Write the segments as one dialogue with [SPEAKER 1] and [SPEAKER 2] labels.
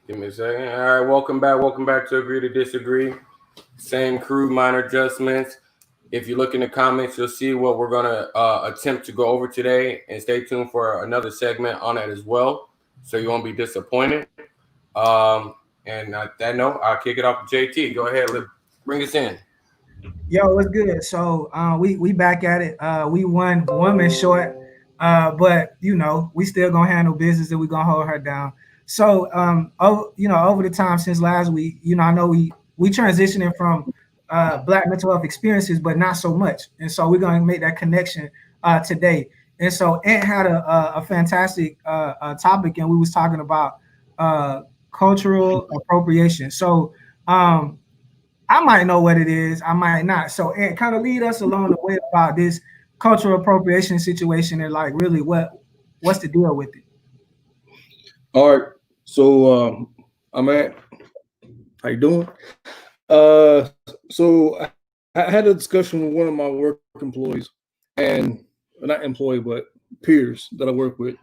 [SPEAKER 1] Give me a second. All right, welcome back. Welcome back to Agree to Disagree. Same crew, minor adjustments. If you look in the comments, you'll see what we're going to attempt to go over today. And stay tuned for another segment on it as well. So you won't be disappointed. And on that note, I'll kick it off to JT. Go ahead. Bring us in.
[SPEAKER 2] Yo, what's good? So we back at it. We won 1 minute short, but we still gonna handle business and we gonna hold her down. So over the time since last week, I know we transitioning from Black mental health experiences, but not so much. And so we're gonna make that connection today. And so Ant had a fantastic topic, and we was talking about cultural appropriation. So I might know what it is, I might not. So and kind of lead us along the way about this cultural appropriation situation and like really what's the deal with it?
[SPEAKER 3] All right. So I'm at. How you doing? So I had a discussion with one of my work employees, and not employee, but peers that I work with,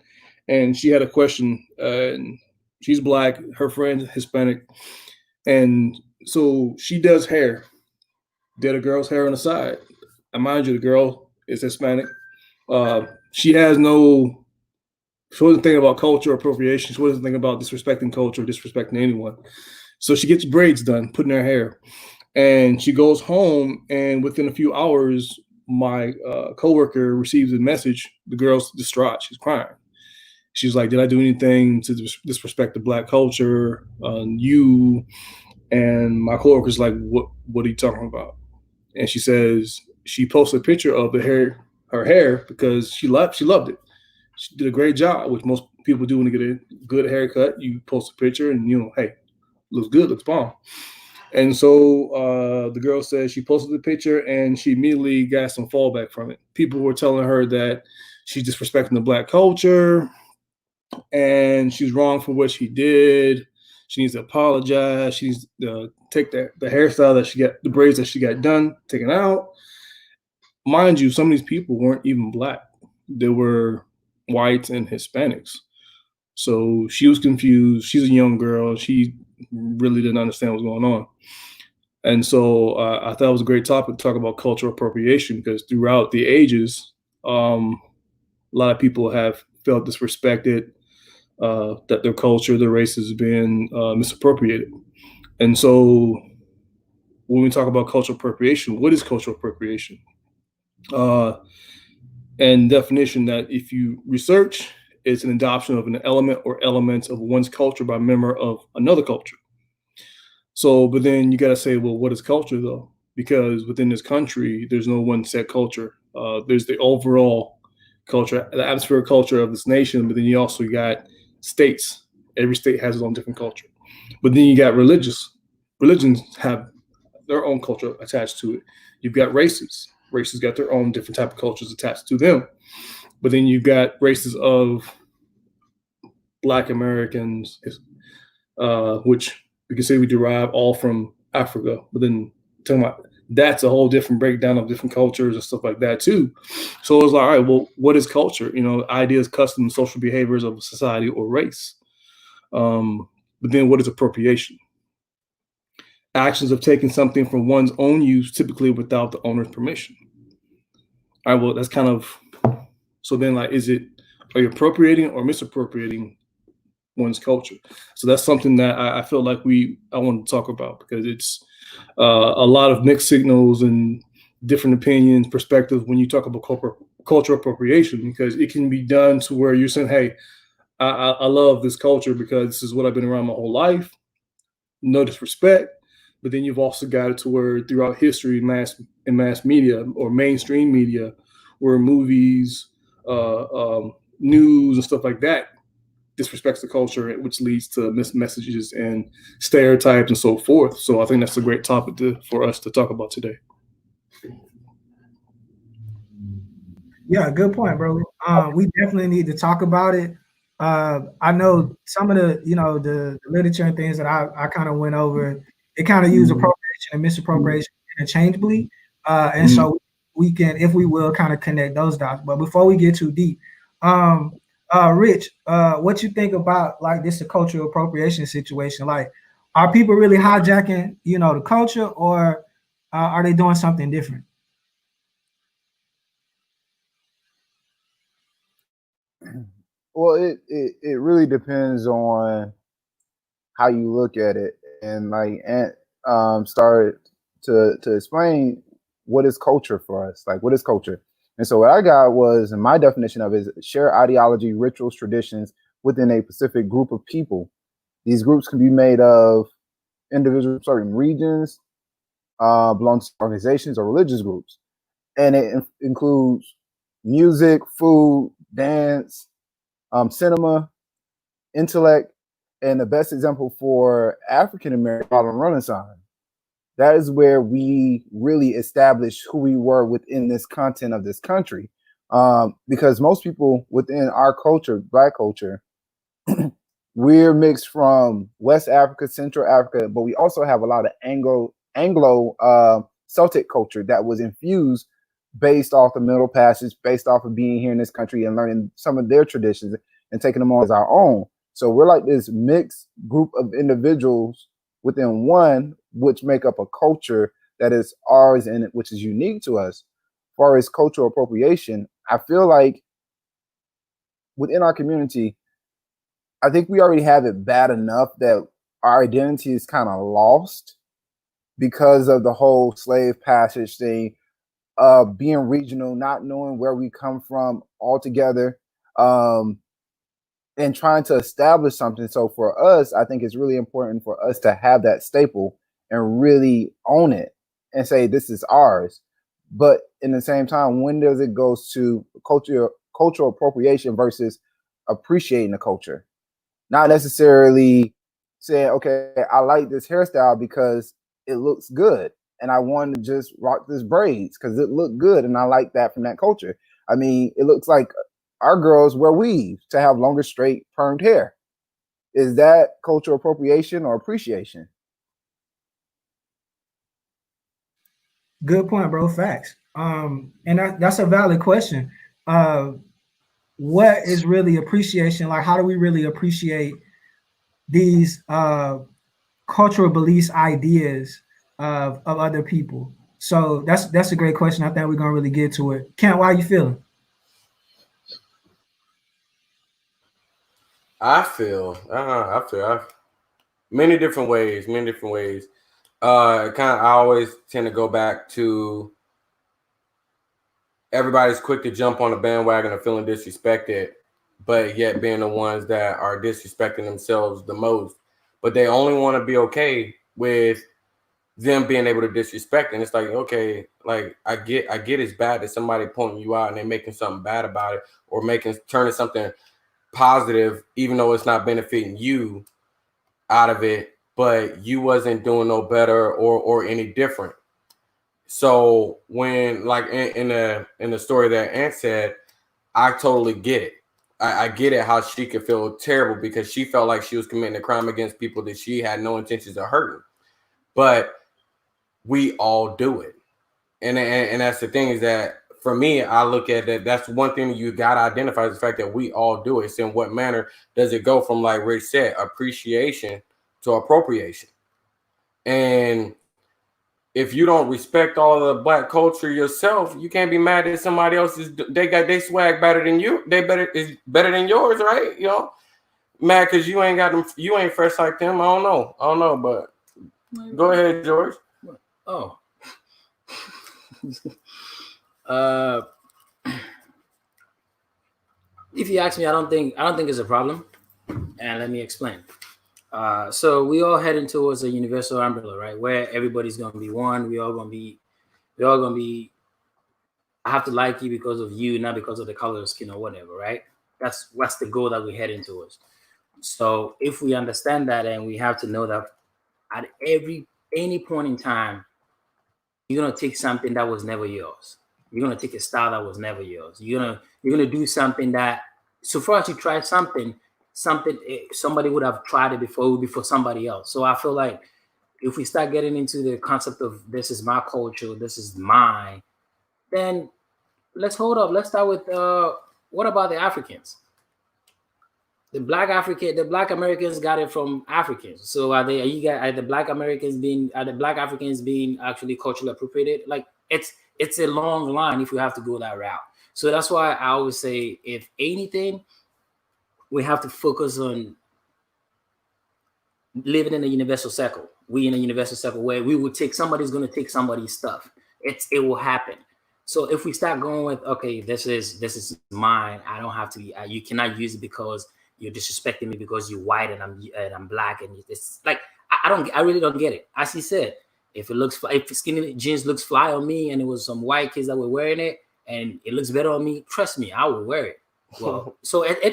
[SPEAKER 3] and she had a question. And she's Black, her friend Hispanic, and so she does hair. Did a girl's hair on the side. And mind you, the girl is Hispanic. She has no. She wasn't thinking about culture appropriation. She wasn't thinking about disrespecting culture, disrespecting anyone. So she gets braids done, put in her hair, and she goes home. And within a few hours, my coworker receives a message. The girl's distraught. She's crying. She's like, "Did I do anything to disrespect the Black culture? You?" And my coworker's like, "What are you talking about?" And she says she posted a picture of her hair, because she loved it. She did a great job, which most people do when they get a good haircut. You post a picture, and hey, looks good, looks bomb. And so the girl says she posted the picture, and she immediately got some fallback from it. People were telling her that she's disrespecting the Black culture, and she's wrong for what she did. She needs to apologize. She needs to take the hairstyle that she got, the braids that she got done, taken out. Mind you, some of these people weren't even Black. They were whites and Hispanics. So she was confused. She's a young girl. She really didn't understand what's going on. And so I thought it was a great topic to talk about cultural appropriation, because throughout the ages, a lot of people have felt disrespected, that their culture, their race has been misappropriated. And so when we talk about cultural appropriation, what is cultural appropriation? And definition that if you research, it's an adoption of an element or elements of one's culture by a member of another culture. So, but then you got to say, well, what is culture though? Because within this country, there's no one set culture. There's the overall culture, the atmospheric culture of this nation, but then you also got states. Every state has its own different culture. But then you got religions have their own culture attached to it. You've got races got their own different type of cultures attached to them. But then you've got races of Black Americans, which we can say we derive all from Africa. But then talking about that's a whole different breakdown of different cultures and stuff like that too. So it's like, all right, well, what is culture? Ideas, customs, social behaviors of a society or race. But then what is appropriation? Actions of taking something for one's own use, typically without the owner's permission. All right, well, that's kind of, so then are you appropriating or misappropriating one's culture? So that's something that I feel like I want to talk about, because it's a lot of mixed signals and different opinions, perspectives when you talk about cultural appropriation, because it can be done to where you're saying, hey, I love this culture because this is what I've been around my whole life. No disrespect. But then you've also got it to where throughout history, mass media or mainstream media, where movies, news and stuff like that disrespects the culture, which leads to missed messages and stereotypes and so forth. So I think that's a great topic for us to talk about today.
[SPEAKER 2] Yeah, good point, bro. We definitely need to talk about it. I know some of the literature and things that I kind of went over. It kind of use appropriation and misappropriation interchangeably, and so we can, if we will, kind of connect those dots. But before we get too deep, Rich, what you think about like this cultural appropriation situation? Like, are people really hijacking, the culture, or are they doing something different?
[SPEAKER 4] Well, it really depends on how you look at it, and like Ant started to explain what is culture for us. Like, what is culture? And so what I got was, and my definition of it is shared ideology, rituals, traditions within a specific group of people. These groups can be made of individuals, certain regions, belong to organizations or religious groups, and it includes music, food, dance, cinema, intellect, and the best example for African American modern Renaissance. That is where we really established who we were within this content of this country. Because most people within our culture, Black culture, we're mixed from West Africa, Central Africa, but we also have a lot of Anglo Celtic culture that was infused based off the Middle Passage, based off of being here in this country and learning some of their traditions and taking them on as our own. So we're like this mixed group of individuals within one, which make up a culture that is ours and which is unique to us. As far as cultural appropriation, I feel like within our community, I think we already have it bad enough that our identity is kind of lost because of the whole slave passage thing, being regional, not knowing where we come from altogether, and trying to establish something. So for us, I think it's really important for us to have that staple and really own it and say this is ours. But in the same time, when does it go to cultural appropriation versus appreciating the culture? Not necessarily saying, okay, I like this hairstyle because it looks good and I want to just rock this braids because it looked good and I like that from that culture. I mean, it looks like our girls wear weave to have longer, straight, permed hair. Is that cultural appropriation or appreciation?
[SPEAKER 2] Good point, bro. Facts. And that's a valid question. What is really appreciation? Like, how do we really appreciate these cultural beliefs, ideas of other people? So that's a great question. I think we're gonna really get to it. Kent, how you feeling?
[SPEAKER 1] I feel, many different ways, I always tend to go back to everybody's quick to jump on the bandwagon of feeling disrespected, but yet being the ones that are disrespecting themselves the most. But they only want to be okay with them being able to disrespect. And it's like, okay, like I get it's bad that somebody pointing you out and they're making something bad about it or turning something positive, even though it's not benefiting you out of it, but you wasn't doing no better or any different. So when like in the story that Ant said, I totally get it. I get it how she could feel terrible because she felt like she was committing a crime against people that she had no intentions of hurting. But we all do it. And that's the thing is that for me, I look at that. That's one thing you got to identify is the fact that we all do it. So in what manner does it go from, like Rich said, appreciation to appropriation? And if you don't respect all of the Black culture yourself, you can't be mad that somebody else they got they swag better than you. Is better than yours, right? Mad because you ain't got them. You ain't fresh like them. I don't know, but go ahead, George.
[SPEAKER 5] Oh. If you ask me, I don't think it's a problem, and let me explain. So we all heading towards a universal umbrella, right? Where everybody's gonna be one. We all gonna be. I have to like you because of you, not because of the color of skin or whatever, right? That's the goal that we're heading towards. So if we understand that, and we have to know that at any point in time, you're gonna take something that was never yours. You're gonna take a style that was never yours. You're gonna do something that, so far as you try something somebody would have tried it before, it would be for somebody else. So I feel like if we start getting into the concept of this is my culture, this is mine, then let's hold up. Let's start with what about the Africans? The black Americans got it from Africans. So are the black Africans being actually culturally appropriated? Like it's a long line if we have to go that route. So that's why I always say, if anything, we have to focus on living in a universal circle. We in a universal circle where we will somebody's going to take somebody's stuff. It will happen. So if we start going with, okay, this is mine, I don't have to be, you cannot use it because you're disrespecting me because you're white and I'm black, and it's like I really don't get it. As he said, if skinny jeans looks fly on me and it was some white kids that were wearing it and it looks better on me, trust me, I will wear it. Well, so it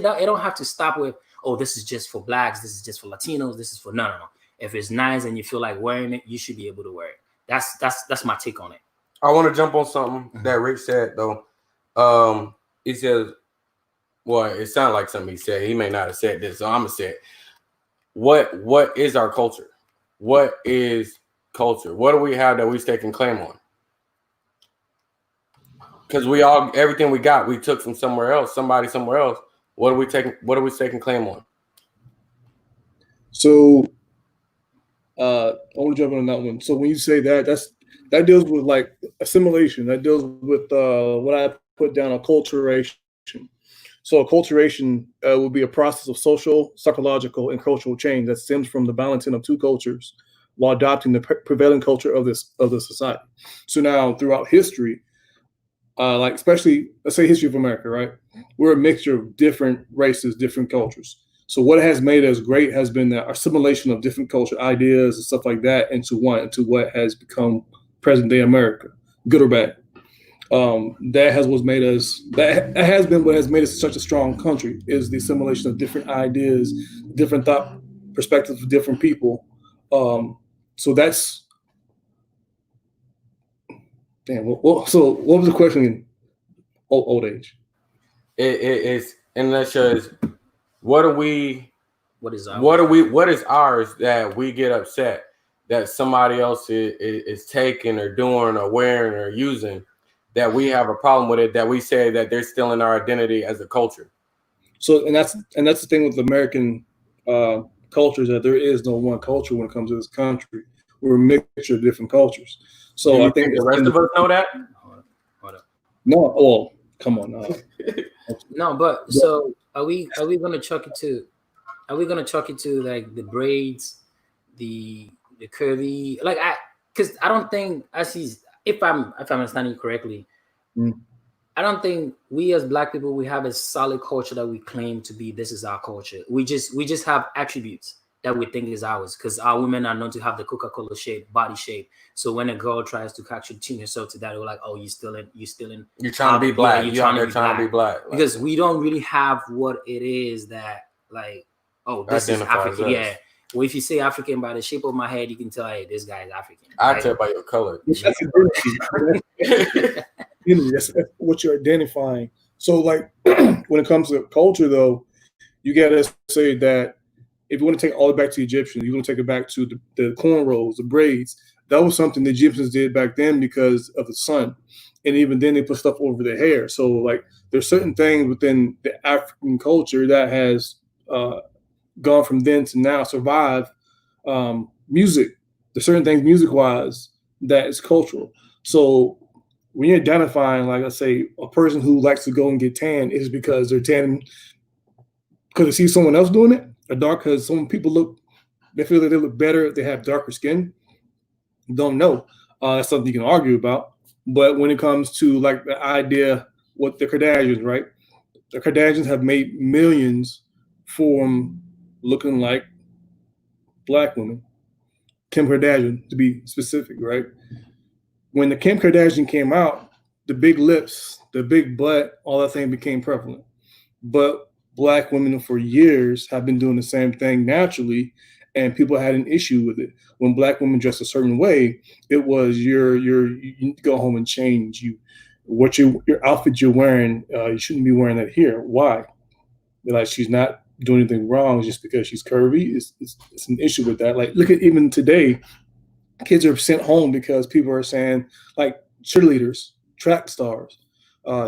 [SPEAKER 5] don't have to stop with, oh, this is just for blacks, this is just for Latinos, this is for no. If it's nice and you feel like wearing it, you should be able to wear it. That's my take on it.
[SPEAKER 1] I want to jump on something that Rich said though. He says, well, it sounded like something he said. He may not have said this, so I'm gonna say it. What is our culture? What is culture? What do we have that we taking claim on? Because everything we got, we took from somewhere else, somebody somewhere else. What are we taking claim on?
[SPEAKER 3] So I want to jump on that one. So when you say that deals with like assimilation. That deals with what I put down, acculturation. So acculturation would be a process of social, psychological, and cultural change that stems from the balancing of two cultures while adopting the prevailing culture of the society. So now throughout history, like especially let's say history of America, right? We're a mixture of different races, different cultures. So what has made us great has been the assimilation of different culture ideas and stuff like that into what has become present day America, good or bad. That has been what has made us such a strong country, is the assimilation of different ideas, different thought perspectives of different people. So that's damn. So what was the question in old age?
[SPEAKER 1] It's in a nutshell is what is ours that we get upset that somebody else is taking or doing or wearing or using, that we have a problem with it, that we say that they're stealing our identity as a culture.
[SPEAKER 3] So and that's the thing with American cultures, that there is no one culture when it comes to this country. We're a mixture of different cultures. So I think
[SPEAKER 1] the rest of us know that.
[SPEAKER 5] Hold up.
[SPEAKER 3] No, well, come on.
[SPEAKER 5] No, but so are we gonna chuck it to? Are we gonna chuck it to like the braids, the curvy? Because I don't think, if I'm understanding you correctly, I don't think we as Black people, we have a solid culture that we claim to be. This is our culture. We just have attributes that we think is ours, because our women are known to have the Coca-Cola shape, body shape. So when a girl tries to actually tune herself to that, we're like, oh, you're stealing.
[SPEAKER 1] You're trying to be black. You're trying to be black.
[SPEAKER 5] Because we don't really have what it is that, like, oh, this is African. Yeah. Well, if you say African by the shape of my head, you can tell, hey, this guy is African.
[SPEAKER 1] I tell by your color.
[SPEAKER 3] That's what you're identifying. So, like, when it comes to culture, though, you got to say that if you want to take it all the way back to the Egyptians, you want to take it back to the cornrows, the braids. That was something the Egyptians did back then because of the sun. And even then, they put stuff over their hair. So, like, there's certain things within the African culture that has gone from then to now, survive music. There's certain things music-wise that is cultural. So when you're identifying, like I say, a person who likes to go and get tan is because they're tanning because they see someone else doing it, or dark because some people they feel that they look better if they have darker skin. Don't know. That's something you can argue about. But when it comes to like the idea, what the Kardashians, right? The Kardashians have made millions from looking like Black women. Kim Kardashian, to be specific, right? When the Kim Kardashian came out, the big lips, the big butt, all that thing became prevalent. But Black women for years have been doing the same thing naturally, and people had an issue with it. When Black women dress a certain way, it was you need to go home and change. Your outfit you're wearing, you shouldn't be wearing that here. Why? They're like, she's not doing anything wrong just because she's curvy. It's an issue with that. Like, look at even today, kids are sent home because people are saying, like, cheerleaders, track stars.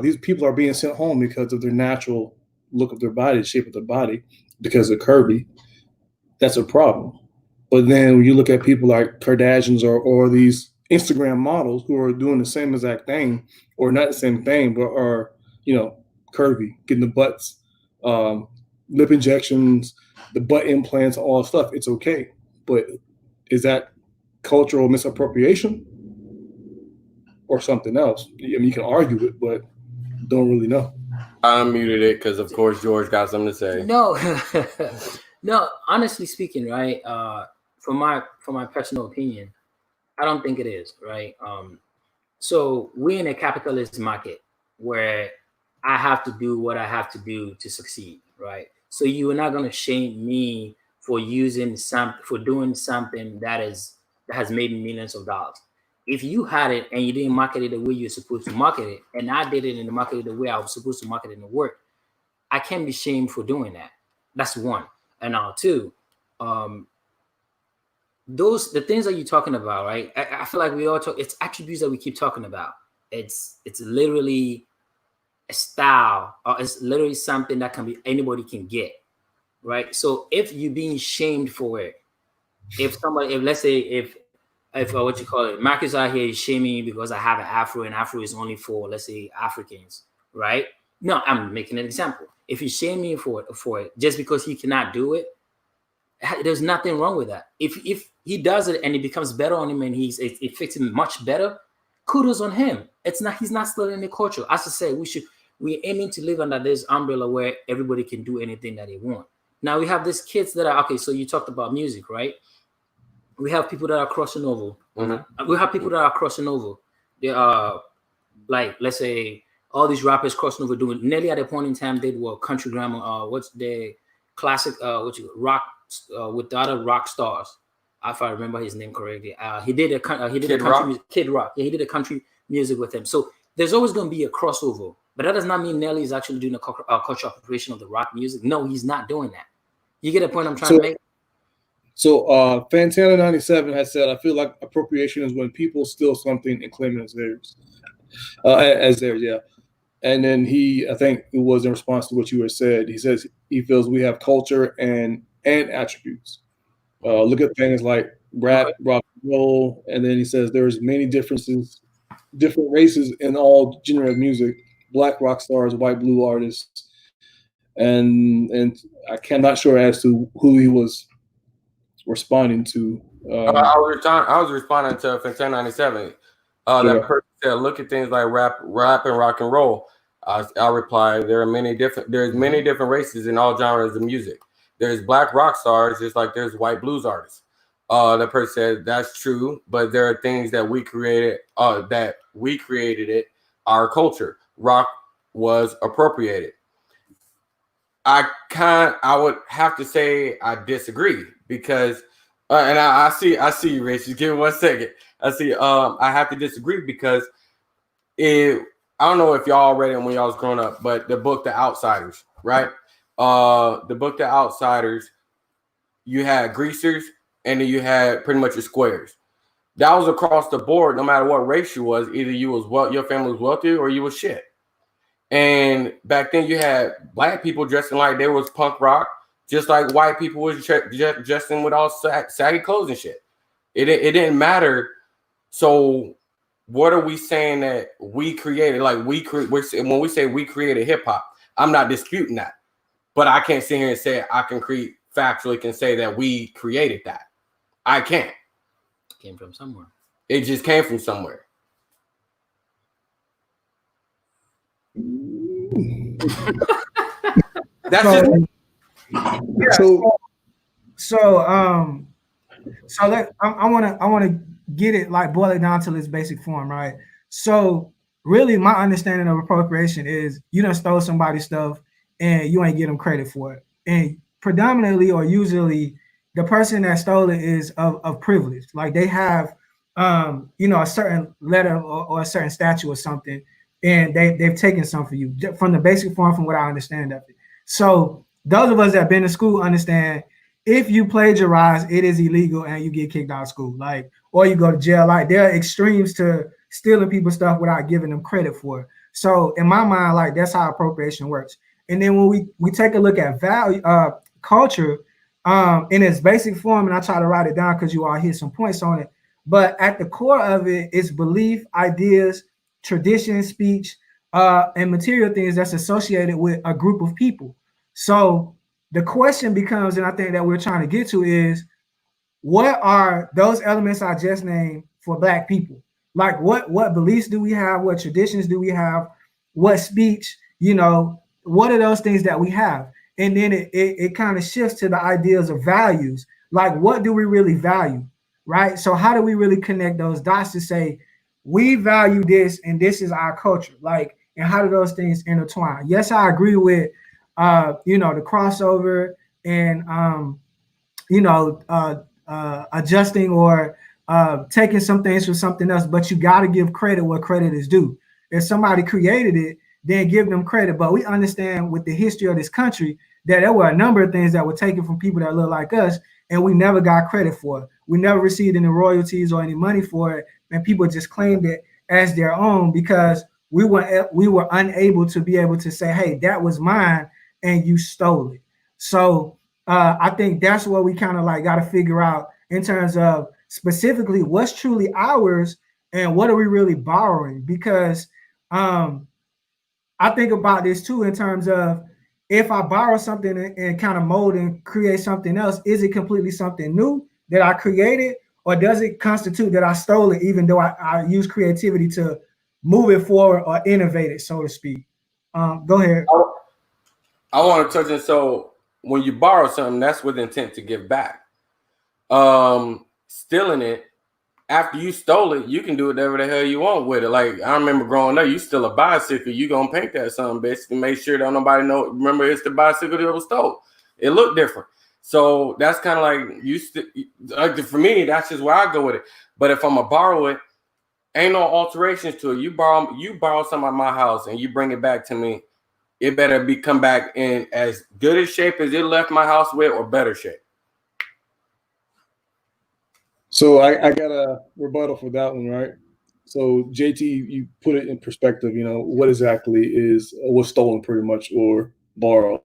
[SPEAKER 3] These people are being sent home because of their natural look of their body, the shape of their body, because they're curvy, that's a problem. But then when you look at people like Kardashians or these Instagram models who are doing the same exact thing, or not the same thing, but are, curvy, getting the butts, lip injections, the butt implants, all that stuff, it's okay. But is that cultural misappropriation or something else? I mean, you can argue it, but don't really know.
[SPEAKER 1] I unmuted it because, of course, George got something to say.
[SPEAKER 5] No, no. Honestly speaking, right? For my personal opinion, I don't think it is, right? So we're in a capitalist market where I have to do what I have to do to succeed, right? So you are not going to shame me for doing something that has made me millions of dollars. If you had it and you didn't market it the way you're supposed to market it, and I did it in the market the way I was supposed to market it in the work, I can't be shamed for doing that. That's one. And now two, the things that you're talking about, right? I feel like we all talk. It's attributes that we keep talking about. It's literally a style, or it's literally something that anybody can get, right? So if you're being shamed for it, if let's say if what you call it, Marcus out here is shaming me because I have an afro, and afro is only for, let's say, Africans, right? No, I'm making an example. If you shame me for it just because he cannot do it, there's nothing wrong with that. If he does it and it becomes better on him and it fits him much better, kudos on him. He's not still in the culture. As I say, we're aiming to live under this umbrella where everybody can do anything that they want. Now we have these kids that are okay. So you talked about music, right? We have people that are crossing over.
[SPEAKER 1] Mm-hmm.
[SPEAKER 5] We have people that are crossing over. They are, like, let's say, all these rappers crossing over doing nearly at a point in time did what country grammar, what's the classic, rock with the other rock stars. If I remember his name correctly, he did a country music, Kid Rock. Yeah, he did a country music with him. So there's always going to be a crossover, but that does not mean Nelly is actually doing a cultural appropriation of the rock music. No, he's not doing that. You get a point I'm trying to make?
[SPEAKER 3] So Fantana 97 has said, I feel like appropriation is when people steal something and claim it as theirs. Yeah. And then I think it was in response to what you had said, he says he feels we have culture and attributes. Look at things like rap, rock and roll, and then he says there's many different races in all genre of music, black rock stars, white, blue artists, and I'm not sure as to who he was responding to.
[SPEAKER 1] I was responding to Fantana 97. That person said, look at things like rap and rock and roll. I replied, there's many different races in all genres of music. There's black rock stars, just like there's white blues artists. The person said that's true, but there are things that we created. Our culture. Rock was appropriated. I would have to say I disagree because, and I see you, Rich. Just give me 1 second. I have to disagree because I don't know if y'all read it when y'all was growing up, but the book The Outsiders, right? The book The Outsiders, you had greasers and then you had pretty much your squares. That was across the board, no matter what race you was. Either your family was wealthy or you was shit. And back then you had black people dressing like they was punk rock, just like white people was dressing with all saggy clothes and shit. It didn't matter. So what are we saying that we created? Like when we say we created hip hop, I'm not disputing that, but I can't sit here and say I can factually can say that we created that. I can't.
[SPEAKER 5] It came from somewhere.
[SPEAKER 1] It just came from somewhere. That's just.
[SPEAKER 2] I want to get it, like, boil it down to its basic form, right? So really my understanding of appropriation is you done stole somebody's stuff and you ain't get them credit for it. And predominantly or usually the person that stole it is of privilege. Like they have a certain letter or a certain statue or something, and they've taken some for you from the basic form, from what I understand of it. So those of us that have been to school understand if you plagiarize, it is illegal and you get kicked out of school, like, or you go to jail. Like there are extremes to stealing people's stuff without giving them credit for it. So in my mind, like that's how appropriation works. And then when we take a look at value, culture, in its basic form, and I try to write it down because you all hit some points on it. But at the core of it is belief, ideas, tradition, speech, and material things that's associated with a group of people. So the question becomes, and I think that we're trying to get to is, what are those elements I just named for Black people? Like what beliefs do we have? What traditions do we have? What speech? What are those things that we have? And then it kind of shifts to the ideas of values. Like, what do we really value, right? So how do we really connect those dots to say we value this and this is our culture? Like, and how do those things intertwine? Yes, I agree with the crossover and adjusting or taking some things for something else, but you got to give credit where credit is due. If somebody created it, then give them credit. But we understand with the history of this country that there were a number of things that were taken from people that look like us, and we never got credit for it. We never received any royalties or any money for it, and people just claimed it as their own because we were unable to be able to say, hey, that was mine, and you stole it. So I think that's what we kind of like got to figure out in terms of specifically what's truly ours and what are we really borrowing? Because I think about this too in terms of if I borrow something and kind of mold and create something else, is it completely something new that I created, or does it constitute that I stole it even though I use creativity to move it forward or innovate it, so to speak? Go ahead.
[SPEAKER 1] I want to touch on, so when you borrow something, that's with intent to give back. Stealing it, after you stole it, you can do whatever the hell you want with it. Like, I remember growing up, you steal a bicycle, you gonna paint that son bitch to make sure that nobody know. Remember, it's the bicycle that was stole. It looked different. So that's kind of like for me, that's just where I go with it. But if I'm gonna borrow it, ain't no alterations to it. You borrow something at my house and you bring it back to me, it better come back in as good a shape as it left my house with, or better shape.
[SPEAKER 3] So I got a rebuttal for that one, right? So JT, you put it in perspective, what exactly was stolen pretty much or borrowed.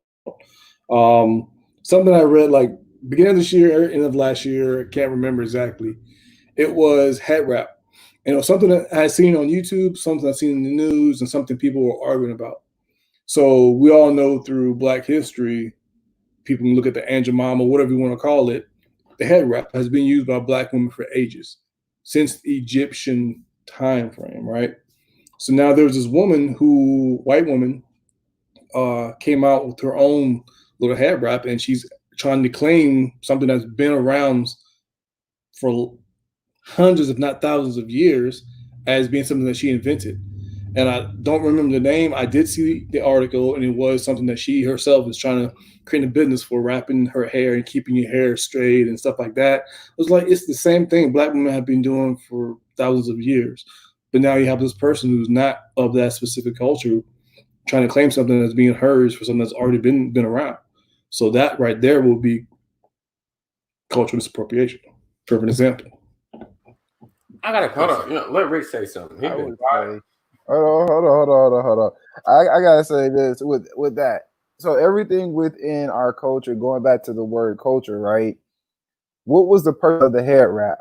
[SPEAKER 3] Something I read like beginning of this year, end of last year, I can't remember exactly. It was head wrap. Something that I had seen on YouTube, something I've seen in the news, and something people were arguing about. So we all know through Black history, people can look at the Aunt Jemima, whatever you want to call it, the head wrap has been used by Black women for ages, since the Egyptian time frame, right? So now there's this white woman, came out with her own little head wrap, and she's trying to claim something that's been around for hundreds, if not thousands of years, as being something that she invented. And I don't remember the name. I did see the article, and it was something that she herself was trying to create a business for, wrapping her hair and keeping your hair straight and stuff like that. It was like, it's the same thing Black women have been doing for thousands of years. But now you have this person who's not of that specific culture trying to claim something that's being hers for something that's already been around. So that right there will be cultural misappropriation, for an example.
[SPEAKER 1] I gotta hold on. Let Rick say something.
[SPEAKER 4] Hold on. I gotta say this with that. So everything within our culture, going back to the word culture, right? What was the purpose of the head wrap?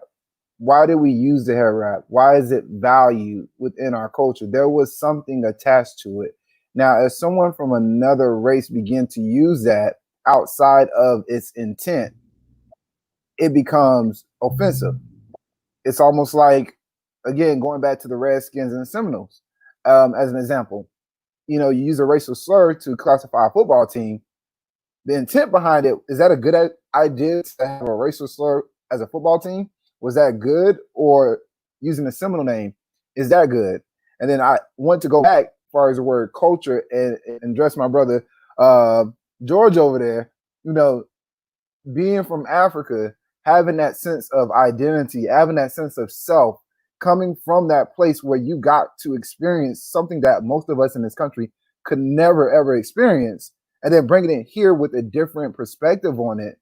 [SPEAKER 4] Why did we use the hair wrap? Why is it valued within our culture? There was something attached to it. Now, as someone from another race begin to use that outside of its intent, it becomes offensive. It's almost like, again, going back to the Redskins and the Seminoles, as an example. You use a racial slur to classify a football team. The intent behind it, is that a good idea to have a racial slur as a football team? Was that good? Or using a Seminole name, is that good? And then I want to go back as far as the word culture and address my brother George over there. Being from Africa, having that sense of identity, having that sense of self, coming from that place where you got to experience something that most of us in this country could never, ever experience, and then bringing it here with a different perspective on it,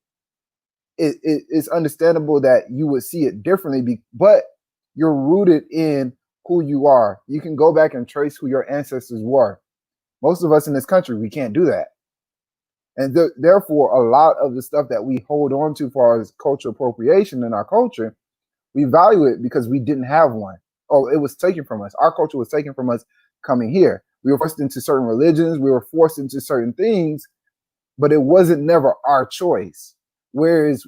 [SPEAKER 4] it's understandable that you would see it differently, but you're rooted in who you are. You can go back and trace who your ancestors were. Most of us in this country, we can't do that. And therefore, a lot of the stuff that we hold on to for as cultural appropriation in our culture, we value it because we didn't have one. Oh, it was taken from us. Our culture was taken from us coming here. We were forced into certain religions. We were forced into certain things, but it wasn't never our choice. Whereas,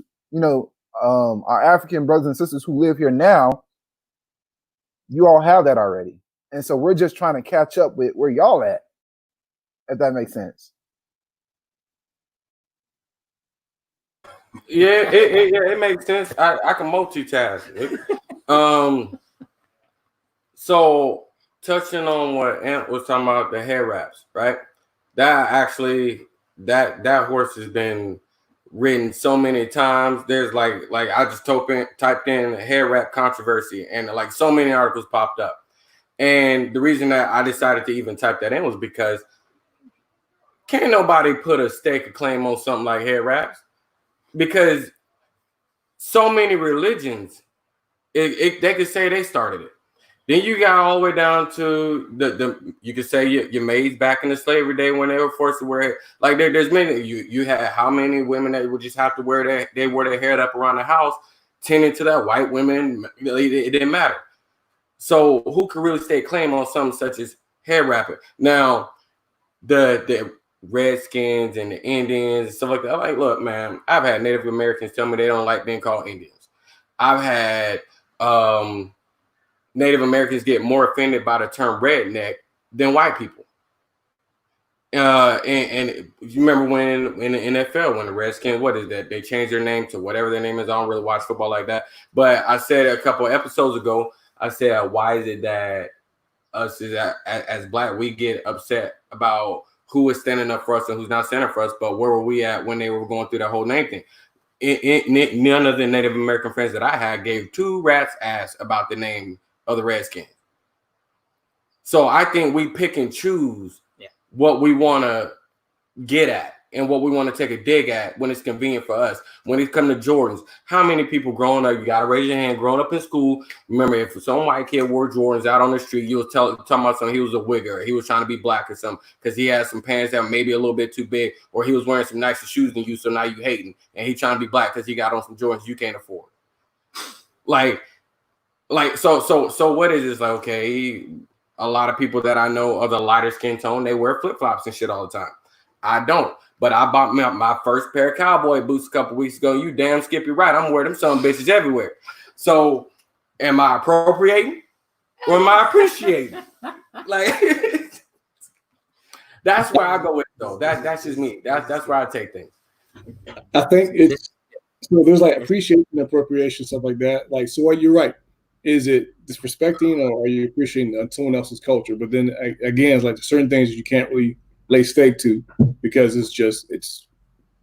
[SPEAKER 4] our African brothers and sisters who live here now, you all have that already. And so we're just trying to catch up with where y'all at, if that makes sense.
[SPEAKER 1] Yeah, it makes sense. I can multitask. So touching on what Ant was talking about, the hair wraps, right? That horse has been ridden so many times. There's like I just typed in hair wrap controversy, and like so many articles popped up. And the reason that I decided to even type that in was because can't nobody put a stake of claim on something like hair wraps, because so many religions, they could say they started it. Then you got all the way down to the you could say your maids back in the slavery day when they were forced to wear it. Like there's many, you had how many women that would just have to wear their hair up around the house, tending to that. White women, it didn't matter. So who could really stake claim on something such as hair wrapping? Now the Redskins and the Indians and stuff like that. I'm like, look, man, I've had Native Americans tell me they don't like being called Indians. I've had Native Americans get more offended by the term redneck than white people. And you remember when in the NFL, when the Redskins, what is that? They changed their name to whatever their name is. I don't really watch football like that. But I said a couple of episodes ago, I said, why is it that us as Black, we get upset about who is standing up for us and who's not standing up for us? But where were we at when they were going through that whole name thing? None of the Native American friends that I had gave two rats ass about the name of the Redskins. So I think we pick and choose what we want to get at and what we want to take a dig at when it's convenient for us. When it comes to Jordans, how many people growing up, you got to raise your hand, growing up in school, remember if some white kid wore Jordans out on the street, you was talking about something, he was a wigger, he was trying to be black or something because he had some pants that were maybe a little bit too big, or he was wearing some nicer shoes than you, so now you hating, and he trying to be black because he got on some Jordans you can't afford. So what is this? Like, okay, a lot of people that I know of the lighter skin tone, they wear flip-flops and shit all the time. I don't. But I bought my first pair of cowboy boots a couple weeks ago. You damn Skippy right. I'm wearing them some bitches everywhere. So am I appropriating or am I appreciating? Like that's where I go with it, though. That's just me. That's where I take things.
[SPEAKER 3] I think it's so there's like appreciation, appropriation, stuff like that. Like, so what you're right. Is it disrespecting or are you appreciating someone else's culture? But then again, it's like certain things you can't really lay stake to because it's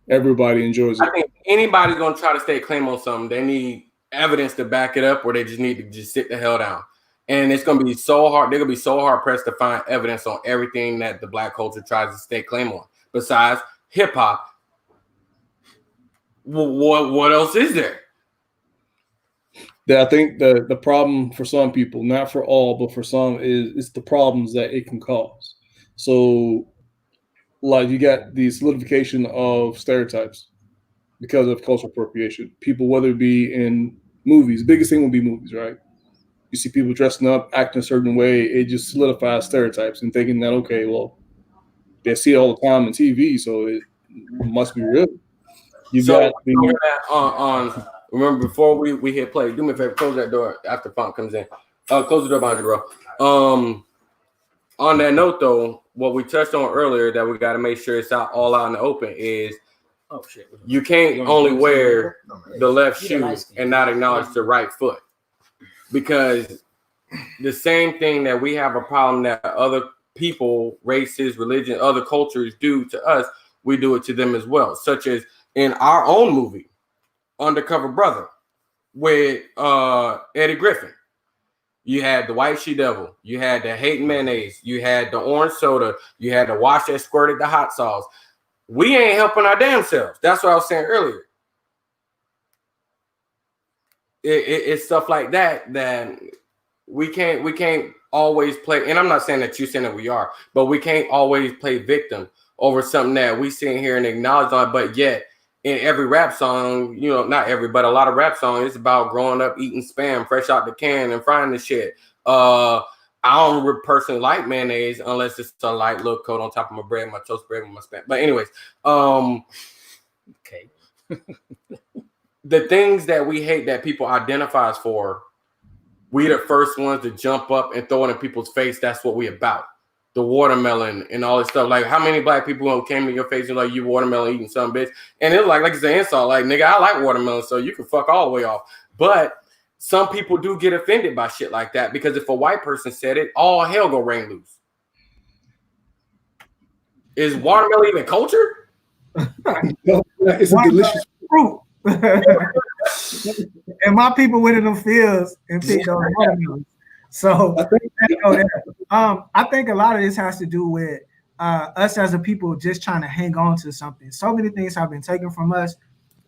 [SPEAKER 3] everybody enjoys it.
[SPEAKER 1] I think anybody's gonna try to stake claim on something, they need evidence to back it up, or they just need to just sit the hell down. And it's gonna be so hard. They're gonna be so hard pressed to find evidence on everything that the Black culture tries to stake claim on. Besides hip hop, what else is there?
[SPEAKER 3] I think the problem for some people, not for all, but for some, is the problems that it can cause. So, like, you got the solidification of stereotypes because of cultural appropriation. People, whether it be in movies, biggest thing would be movies, right? You see people dressing up, acting a certain way, it just solidifies stereotypes and thinking that, okay, well, they see it all the time on TV, so it must be real.
[SPEAKER 1] Remember, before we hit play, do me a favor, close that door after Font comes in. Close the door behind you, bro. On that note, though, what we touched on earlier that we got to make sure it's all out in the open is you can't only wear the left shoe and not acknowledge the right foot, because the same thing that we have a problem that other people, races, religion, other cultures do to us, we do it to them as well, such as in our own movie, Undercover Brother, with Eddie Griffin. You had the white she-devil, you had the hate mayonnaise, you had the orange soda, you had the wash that squirted the hot sauce. We ain't helping our damn selves. That's what I was saying earlier. It's stuff like that we can't always play, and I'm not saying that you're saying that we are, but we can't always play victim over something that we sit here and acknowledge on. But yet, in every rap song, you know, not every, but a lot of rap songs, it's about growing up eating Spam fresh out the can and frying the shit. I don't personally like mayonnaise unless it's a light little coat on top of my bread, my toast bread with my Spam. But anyways,
[SPEAKER 5] Okay.
[SPEAKER 1] the things that we hate that people identify us for, we the first ones to jump up and throw it in people's face. That's what we about. The watermelon and all this stuff. Like, how many black people came to your face and like, you watermelon eating some bitch? And it was like it's an insult. Like, nigga, I like watermelon, so you can fuck all the way off. But some people do get offended by shit like that, because if a white person said it, all hell go rain loose. Is watermelon even culture?
[SPEAKER 3] It's a delicious
[SPEAKER 2] fruit. And my people went in them fields and picked those watermelons. So I think a lot of this has to do with us as a people just trying to hang on to something. So many things have been taken from us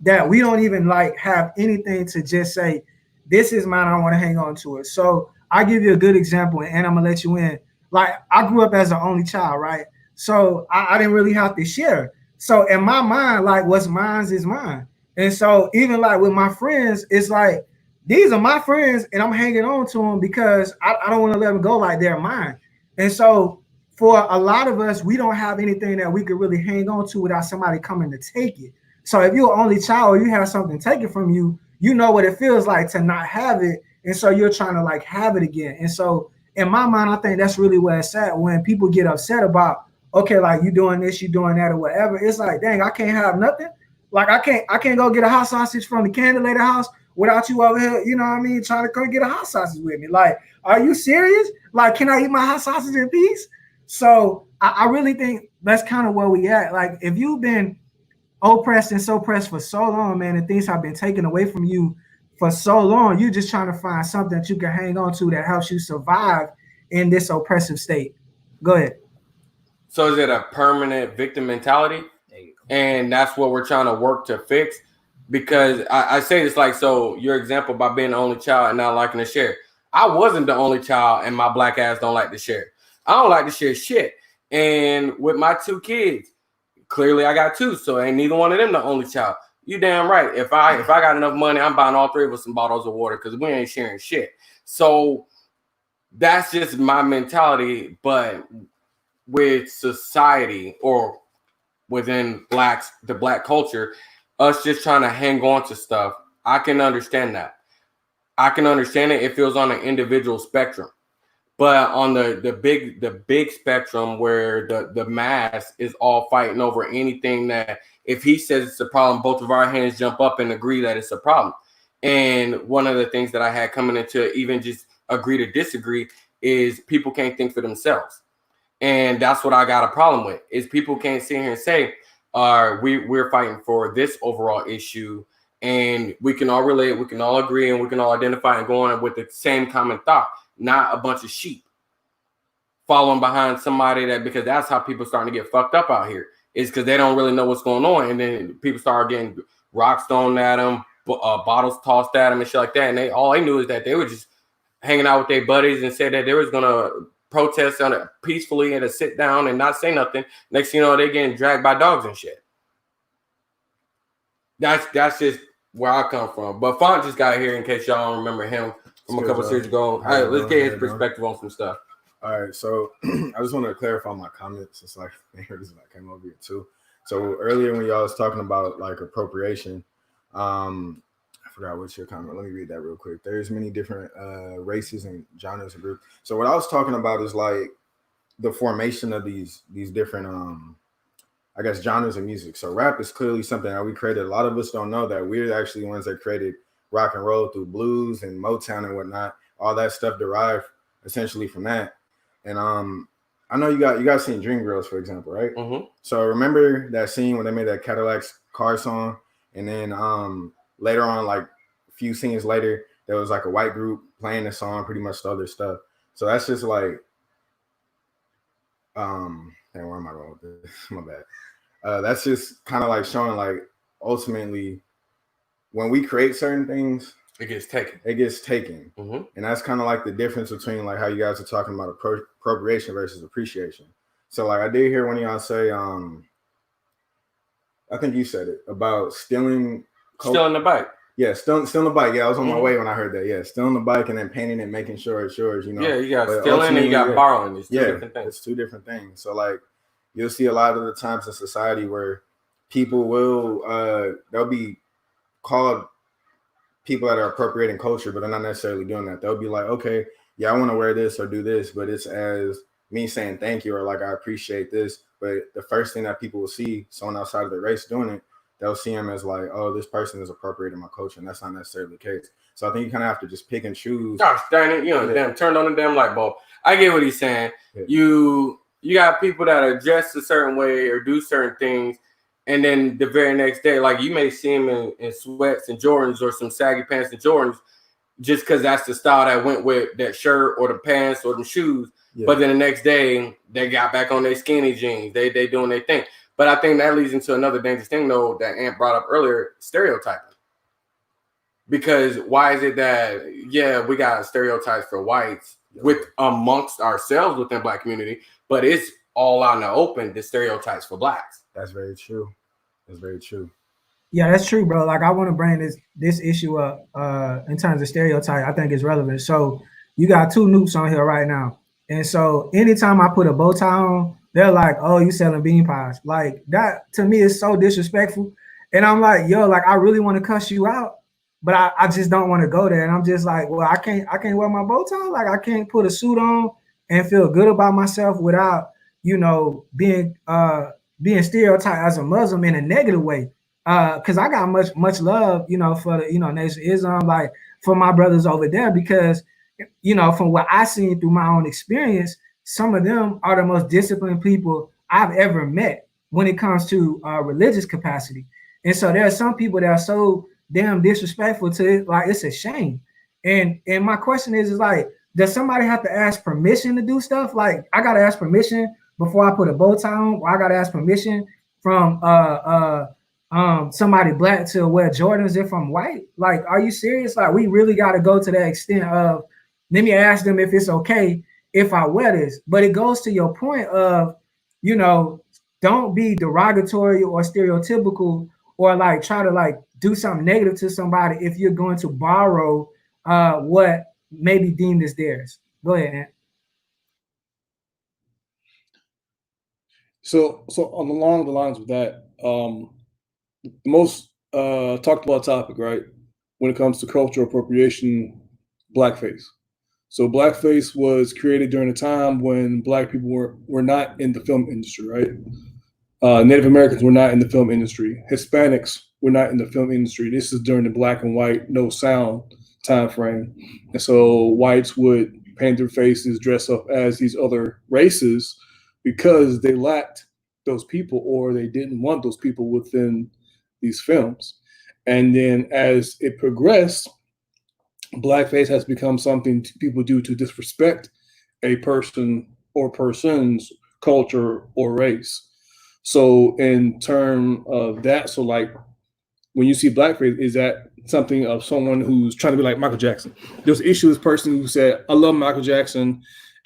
[SPEAKER 2] that we don't even like have anything to just say, this is mine, I want to hang on to it. So I'll give you a good example, and I'm gonna let you in. Like, I grew up as an only child, right? So I didn't really have to share. So in my mind, like, what's mine is mine. And so even like with my friends, it's like, these are my friends and I'm hanging on to them because I don't want to let them go like they're mine. And so for a lot of us, we don't have anything that we could really hang on to without somebody coming to take it. So if you're an only child or you have something taken from you, you know what it feels like to not have it. And so you're trying to like have it again. And so in my mind, I think that's really where it's at when people get upset about, okay, like you doing this, you doing that or whatever. It's like, dang, I can't have nothing. Like I can't go get a hot sausage from the Candlelator house without you over here, you know what I mean, trying to come get a hot sausage with me. Like, are you serious? Like, can I eat my hot sausage in peace? So I really think that's kind of where we at. Like, if you've been oppressed and so pressed for so long, man, and things have been taken away from you for so long, you're just trying to find something that you can hang on to that helps you survive in this oppressive state. Go ahead.
[SPEAKER 1] So is it a permanent victim mentality? And that's what we're trying to work to fix. Because I say this like, so your example about being the only child and not liking to share. I wasn't the only child and my black ass don't like to share. I don't like to share shit. And with my two kids, clearly I got two, so ain't neither one of them the only child. You damn right. If I got enough money, I'm buying all three of us some bottles of water because we ain't sharing shit. So that's just my mentality. But with society or within the black culture, us just trying to hang on to stuff, I can understand that. I can understand it. It feels on an individual spectrum. But on the big spectrum where the mass is all fighting over anything that if he says it's a problem, both of our hands jump up and agree that it's a problem. And one of the things that I had coming into even just agree to disagree is people can't think for themselves. And that's what I got a problem with, is people can't sit here and say, we're fighting for this overall issue and we can all relate, we can all agree, and we can all identify and go on with the same common thought, not a bunch of sheep following behind somebody that, because that's how people starting to get fucked up out here, is because they don't really know what's going on. And then people start getting rocks thrown at them, bottles tossed at them and shit like that. And all they knew is that they were just hanging out with their buddies and said that they was going to protest on it peacefully and to sit down and not say nothing. Next thing you know, they're getting dragged by dogs and shit. That's just where I come from. But Font just got here in case y'all don't remember him from a couple of years ago. All right, let's get his perspective on some stuff.
[SPEAKER 6] All right, so I just want to clarify my comments. It's like I came over here too. So earlier when y'all was talking about like appropriation, I forgot what's your comment. Let me read that real quick. There's many different races and genres of groups. So what I was talking about is like the formation of these different I guess genres of music. So rap is clearly something that we created. A lot of us don't know that we're actually ones that created rock and roll through blues and Motown and whatnot. All that stuff derived essentially from that. And I know you guys seen Dreamgirls, for example, right?
[SPEAKER 1] Mm-hmm.
[SPEAKER 6] So remember that scene when they made that Cadillac's car song, and then later on, like a few scenes later, there was like a white group playing the song, pretty much the other stuff. So that's just like, where am I going with this? My bad. That's just kind of like showing like ultimately when we create certain things,
[SPEAKER 1] It gets taken.
[SPEAKER 6] It gets taken.
[SPEAKER 1] Mm-hmm.
[SPEAKER 6] And that's kind of like the difference between like how you guys are talking about appropriation versus appreciation. So like I did hear one of y'all say, I think you said it about stealing
[SPEAKER 1] the bike.
[SPEAKER 6] Yeah, stealing the bike. Yeah, I was on my way when I heard that. Yeah, stealing the bike and then painting it, making sure it's yours. You know.
[SPEAKER 1] Yeah, you got stealing and you got borrowing. It's two different things.
[SPEAKER 6] It's two different things. So like you'll see a lot of the times in society where people will they'll be called people that are appropriating culture, but they're not necessarily doing that. They'll be like, okay, yeah, I want to wear this or do this, but it's as me saying thank you or like I appreciate this. But the first thing that people will see someone outside of the race doing it, they'll see him as like, oh, this person is appropriating my culture, and that's not necessarily the case. So I think you kind of have to just pick and choose.
[SPEAKER 1] Gosh dang it, damn, turned on the damn light bulb. I get what he's saying. Yeah. You got people that are dressed a certain way or do certain things, and then the very next day, like you may see him in sweats and Jordans or some saggy pants and Jordans, just because that's the style that went with that shirt or the pants or the shoes. Yeah. But then the next day, they got back on their skinny jeans. They doing their thing. But I think that leads into another dangerous thing, though, that Ant brought up earlier, stereotyping. Because why is it that, we got stereotypes for whites with amongst ourselves within Black community, but it's all out in the open, the stereotypes for Blacks.
[SPEAKER 6] That's very true. That's very true.
[SPEAKER 2] Yeah, that's true, bro. Like I want to bring this issue up in terms of stereotype. I think it's relevant. So you got two newts on here right now. And so anytime I put a bow tie on, they're like, oh, you selling bean pies. Like that to me is so disrespectful. And I'm like, yo, like I really want to cuss you out, but I just don't want to go there. And I'm just like, well, I can't wear my bow tie. Like I can't put a suit on and feel good about myself without, being stereotyped as a Muslim in a negative way. Because I got much love, for the, Nation of Islam, like for my brothers over there, because, from what I seen through my own experience, some of them are the most disciplined people I've ever met when it comes to religious capacity. And so there are some people that are so damn disrespectful to it, like it's a shame. And my question is like, does somebody have to ask permission to do stuff? Like I gotta ask permission before I put a bow tie on, or I gotta ask permission from somebody Black to wear Jordans if I'm white? Like, are you serious? Like we really gotta go to that extent of let me ask them if it's okay if I wear this. But it goes to your point of, don't be derogatory or stereotypical or like try to like do something negative to somebody if you're going to borrow what may be deemed as theirs. Go ahead, Ant.
[SPEAKER 3] So along the lines of that, the most talked about topic, right, when it comes to cultural appropriation, blackface. So blackface was created during a time when Black people were not in the film industry, right? Native Americans were not in the film industry. Hispanics were not in the film industry. This is during the black and white, no sound time frame. And so whites would paint their faces, dress up as these other races because they lacked those people or they didn't want those people within these films. And then as it progressed, blackface has become something people do to disrespect a person or persons culture or race. So in terms of that, so like when you see blackface, is that something of someone who's trying to be like Michael Jackson? There's an issue with this person who said, I love Michael Jackson.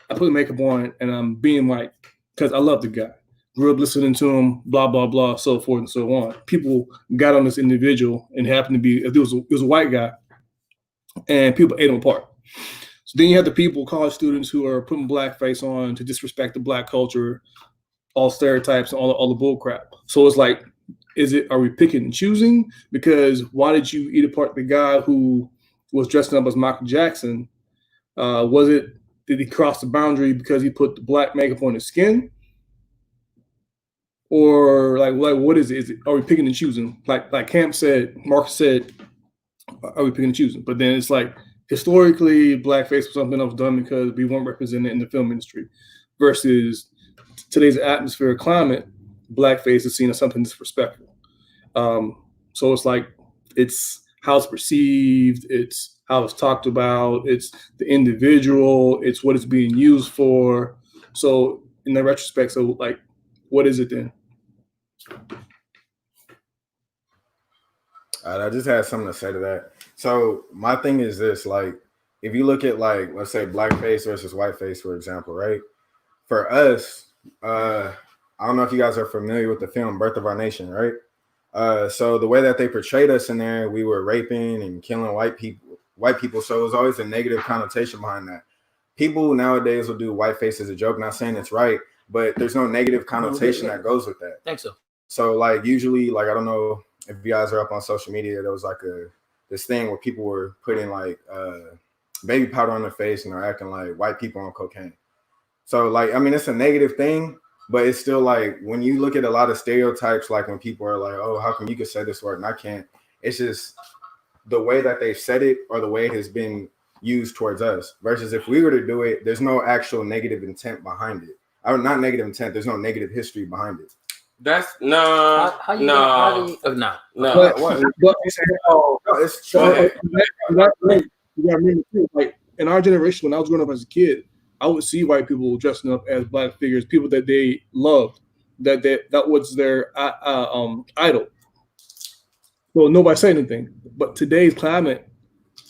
[SPEAKER 3] I put makeup on and I'm being like, because I love the guy. Grew up listening to him, blah, blah, blah, so forth and so on. People got on this individual and happened to be, it was a white guy, and people ate him apart. So then you have the people, college students, who are putting blackface on to disrespect the Black culture, all stereotypes and all the bull crap. So it's like, are we picking and choosing? Because why did you eat apart the guy who was dressing up as Michael Jackson? Did he cross the boundary because he put the black makeup on his skin? Or like what is it? Are we picking and choosing? Like Marcus said, are we picking and choosing? But then it's like, historically, blackface was something that was done because we weren't represented in the film industry, versus today's atmosphere climate, blackface is seen as something disrespectful. So it's like, it's how it's perceived, it's how it's talked about, it's the individual, it's what it's being used for. So in the retrospect, so like, what is it then?
[SPEAKER 6] I just had something to say to that. So my thing is this: like, if you look at like, let's say, blackface versus whiteface, for example, right? For us, I don't know if you guys are familiar with the film Birth of Our Nation, right? So the way that they portrayed us in there, we were raping and killing white people. So it was always a negative connotation behind that. People nowadays will do whiteface as a joke. Not saying it's right, but there's no negative connotation that goes with that.
[SPEAKER 5] I think so.
[SPEAKER 6] So like usually, like I don't know if you guys are up on social media, there was like this thing where people were putting like baby powder on their face and they're acting like white people on cocaine. So like, I mean, it's a negative thing, but it's still like when you look at a lot of stereotypes, like when people are like, oh, how come you can say this word and I can't? It's just the way that they've said it or the way it has been used towards us versus if we were to do it, there's no actual negative intent behind it. Not negative intent. There's no negative history behind it.
[SPEAKER 1] That's no.
[SPEAKER 6] It's true.
[SPEAKER 3] You gotta remember too, like in our generation, when I was growing up as a kid, I would see white people dressing up as black figures, people that they loved, that was their idol. So nobody said anything. But today's climate,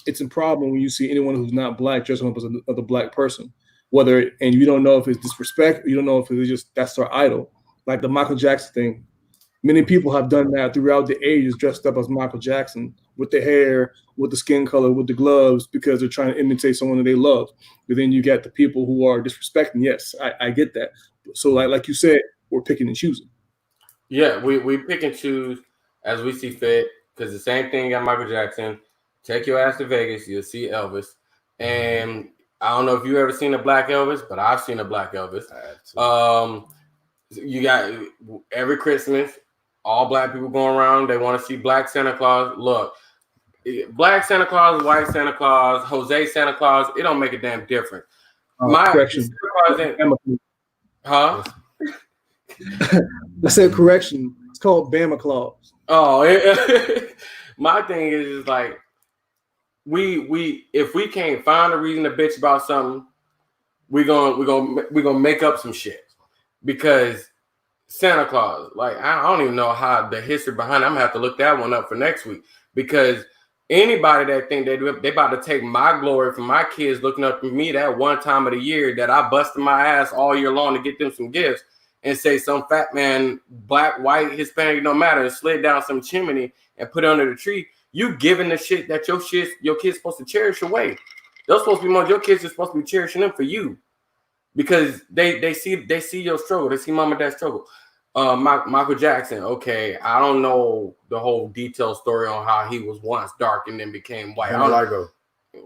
[SPEAKER 3] it's a problem when you see anyone who's not black dressing up as a black person. And you don't know if it's disrespect, you don't know if it's just that's their idol. Like the Michael Jackson thing. Many people have done that throughout the ages, dressed up as Michael Jackson with the hair, with the skin color, with the gloves, because they're trying to imitate someone that they love. But then you get the people who are disrespecting. Yes, I get that. So like you said, we're picking and choosing.
[SPEAKER 1] Yeah, we pick and choose as we see fit, because the same thing got Michael Jackson. Take your ass to Vegas, you'll see Elvis. And I don't know if you ever seen a black Elvis, but I've seen a black Elvis. You got every Christmas, all black people going around. They want to see black Santa Claus. Look, black Santa Claus, white Santa Claus, Jose Santa Claus, it don't make a damn difference.
[SPEAKER 3] Correction.
[SPEAKER 1] Huh?
[SPEAKER 3] I said correction. It's called Bama Claus.
[SPEAKER 1] Oh, my thing is like we if we can't find a reason to bitch about something, we're gonna make up some shit. Because Santa Claus, like I don't even know how the history behind it. I'm gonna have to look that one up for next week. Because anybody that think they about to take my glory from my kids looking up at me that one time of the year that I busted my ass all year long to get them some gifts and say some fat man, black, white, Hispanic, no matter, and slid down some chimney and put it under the tree, you giving the shit that your kids supposed to cherish away. They're supposed to be more. Your kids are supposed to be cherishing them for you. Because they see your struggle, they see mom and dad struggle. Michael Jackson, okay, I don't know the whole detailed story on how he was once dark and then became white.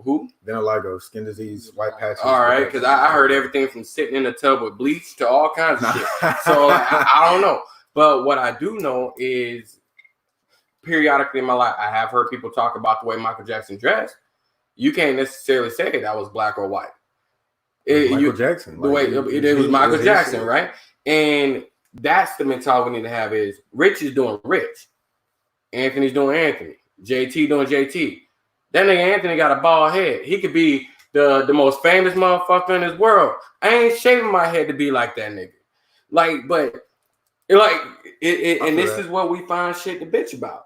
[SPEAKER 1] Who?
[SPEAKER 6] Vitiligo, skin disease, white patches.
[SPEAKER 1] All right, because I heard everything from sitting in a tub with bleach to all kinds of shit. So I don't know, but what I do know is periodically in my life, I have heard people talk about the way Michael Jackson dressed. You can't necessarily say that was black or white.
[SPEAKER 6] Michael Jackson.
[SPEAKER 1] The way it was Michael Jackson, right? And that's the mentality we need to have is Rich is doing Rich. Anthony's doing Anthony. JT doing JT. That nigga Anthony got a bald head. He could be the most famous motherfucker in this world. I ain't shaving my head to be like that nigga. Like, but like and this is what we find shit to bitch about.